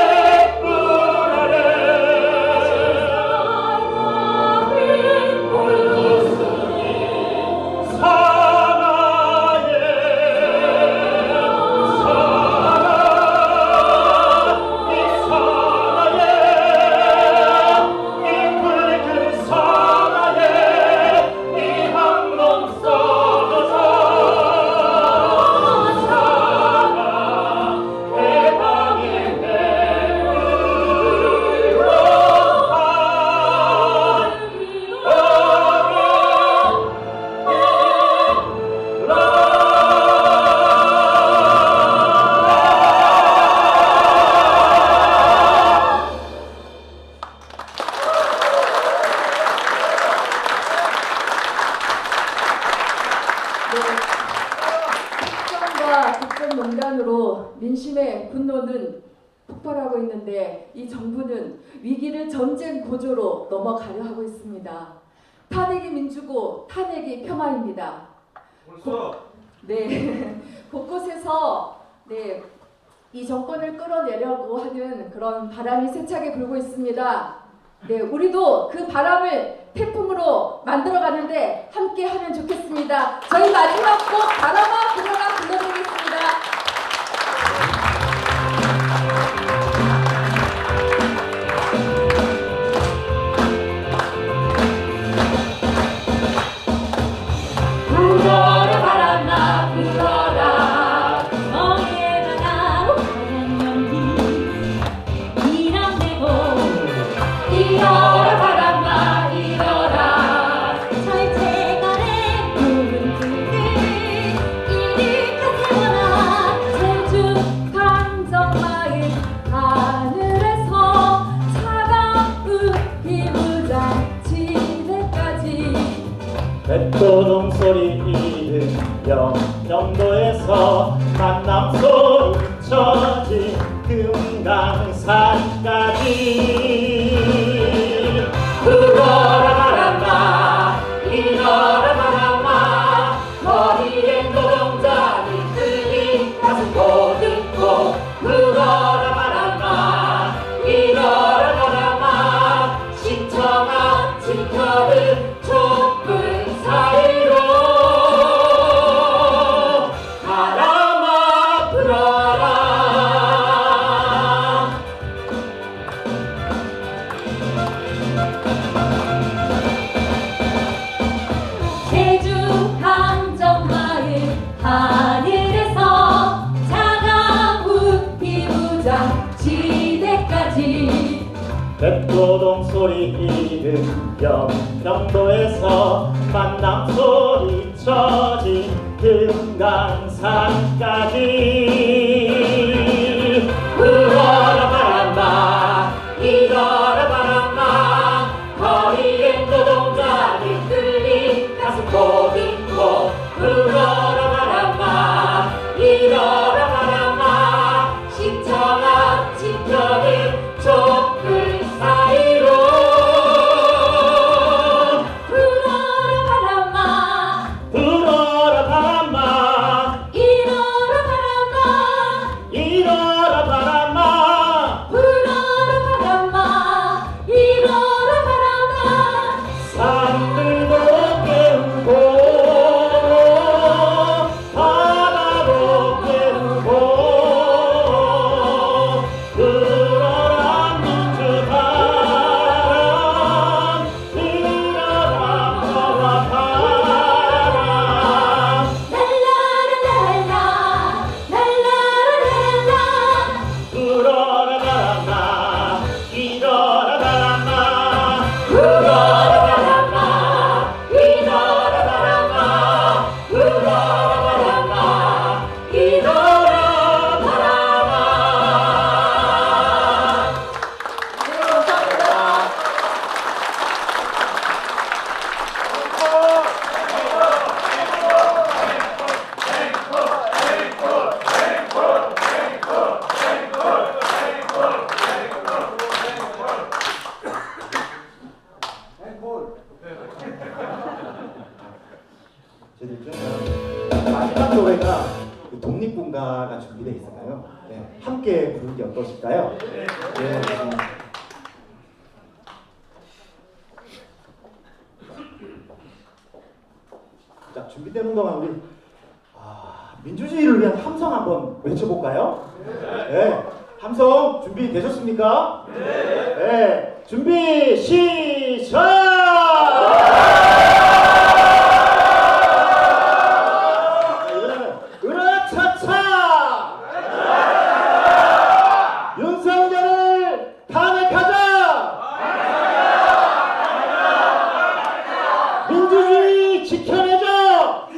횃불 아래 불꽃순이 사나에 이 사나에 이 붉은 사나에 이 한몸 썩어서 사나 해방의 특정과 국정농단으로 민심의 분노는 폭발하고 있는데 이 정부는 위기를 전쟁 고조로 넘어가려 하고 있습니다. 탄핵이 민주고 탄핵이 평화입니다. 네, 곳곳에서 이 정권을 끌어내려고 하는 그런 바람이 세차게 불고 있습니다. 네, 우리도 그 바람을 태풍으로 만들어가는데 함께 하면 좋겠습니다. 저희 마지막 곡 바람아 불어라 불러드리겠습니다. 불어라 바람아 불어라 성에 나가오 하얀 연기 일어내고 일어라 바람아 일어라 철새가래 푸른 불들 이리카 세워라 제주 강정마을 하늘에서 차가운 비무장 지대까지 백도동 소리 들려 영도에서 만남 소리 쳐진 금강산까지 불어라 바람아 일어라 바람아 머리에 노동자들 들린 가슴 고듣고 불어라 바람아 일어라 백도동 소리는 영평도에서 만남 소리쳐진 금강산까지 불어라 바람아 이거라 바람아 거리엔 노동자들 끌린 가슴 고딩고 불어라 바람아 이거라 바람아 신청한 지켜낸 촛불 사이로 불어라 바람아 불어라 바람아 일어라 바람아 일어라 바람아 불어라 바람아 일어라 바람아 산들도 깨우고 바다도 깨우고 불어라 민주바람 일어라 바람 랄라라랄라 랄라라랄라 불어라 바람아 일어라 바람아 불어라 바람아 일어라 바람아 불어라 바람아 일어라 바람아. 네, 감사합니다. 마지막 노래가 그 독립군가가 준비되어 있어요. 네, 함께 부르는 게 어떠실까요? 네. 자, 준비되는 동안 우리 민주주의를 위한 함성 한번 외쳐볼까요? 네. 함성 준비되셨습니까? 네. 준비 시작! 으라차차! 윤석열을 탄핵하자! 민주주의 지켜내자!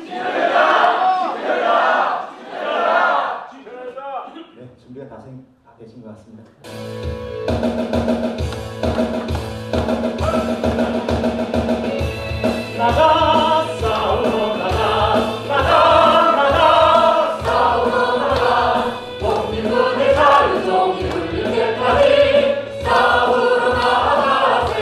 네, 준비가 다 되신 것 같습니다. 나가 싸우러 나가 싸우러 나가 독립군의 자유종이 울릴 때까지 싸우러 나가세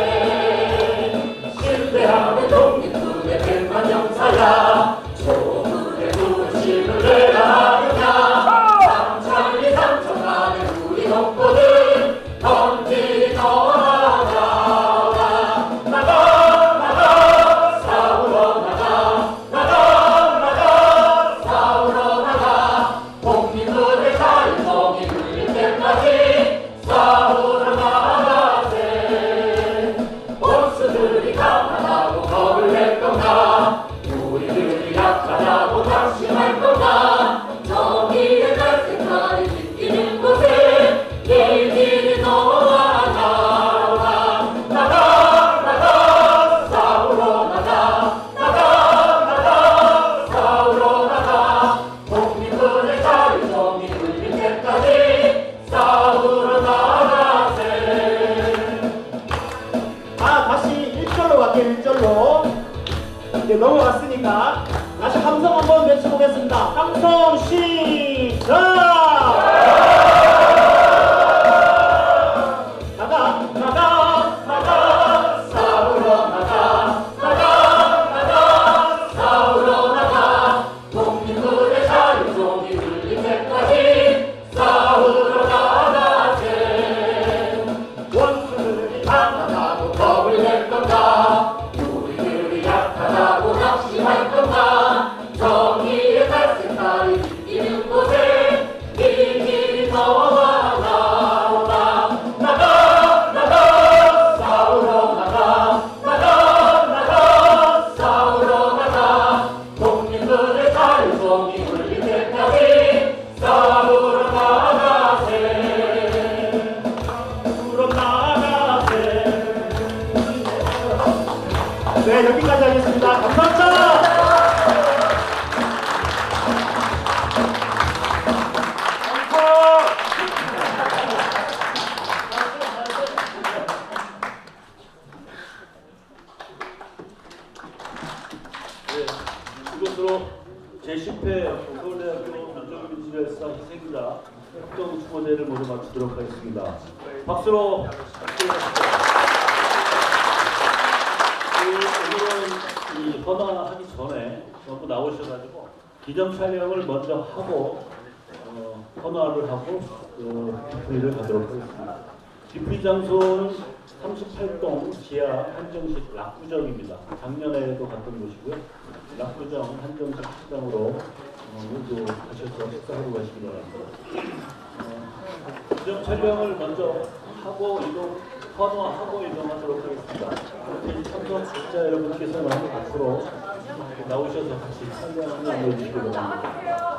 신대함의 독립군의 백만 영사야 조국의 부르심을 내가 하느냐 삼천리 삼천만의 우리 동포들 네, 여기까지 하겠습니다. 감사합니다. 이것으로 제10회 서울대학교 안전민주대사 희생자 협동 추모제를 모두 마치도록 하겠습니다. 박수로 오늘은 이 헌화하기 전에 전부 나오셔가지고 기념 촬영을 먼저 하고 헌화를 하고 디프리를 가도록 하겠습니다. 디프리 장소는 38동 지하 한정식 락구정입니다. 작년에도 갔던 곳이고요. 락구정 한정식 식당으로 모두 가셔서 식사하고 가시기 바랍니다. 기념 촬영을 먼저 하고 헌화하고 이동하도록 하겠습니다. 참석자 여러분께서는 박수로 나오셔서 같이 촬영을 해주시기 바랍니다.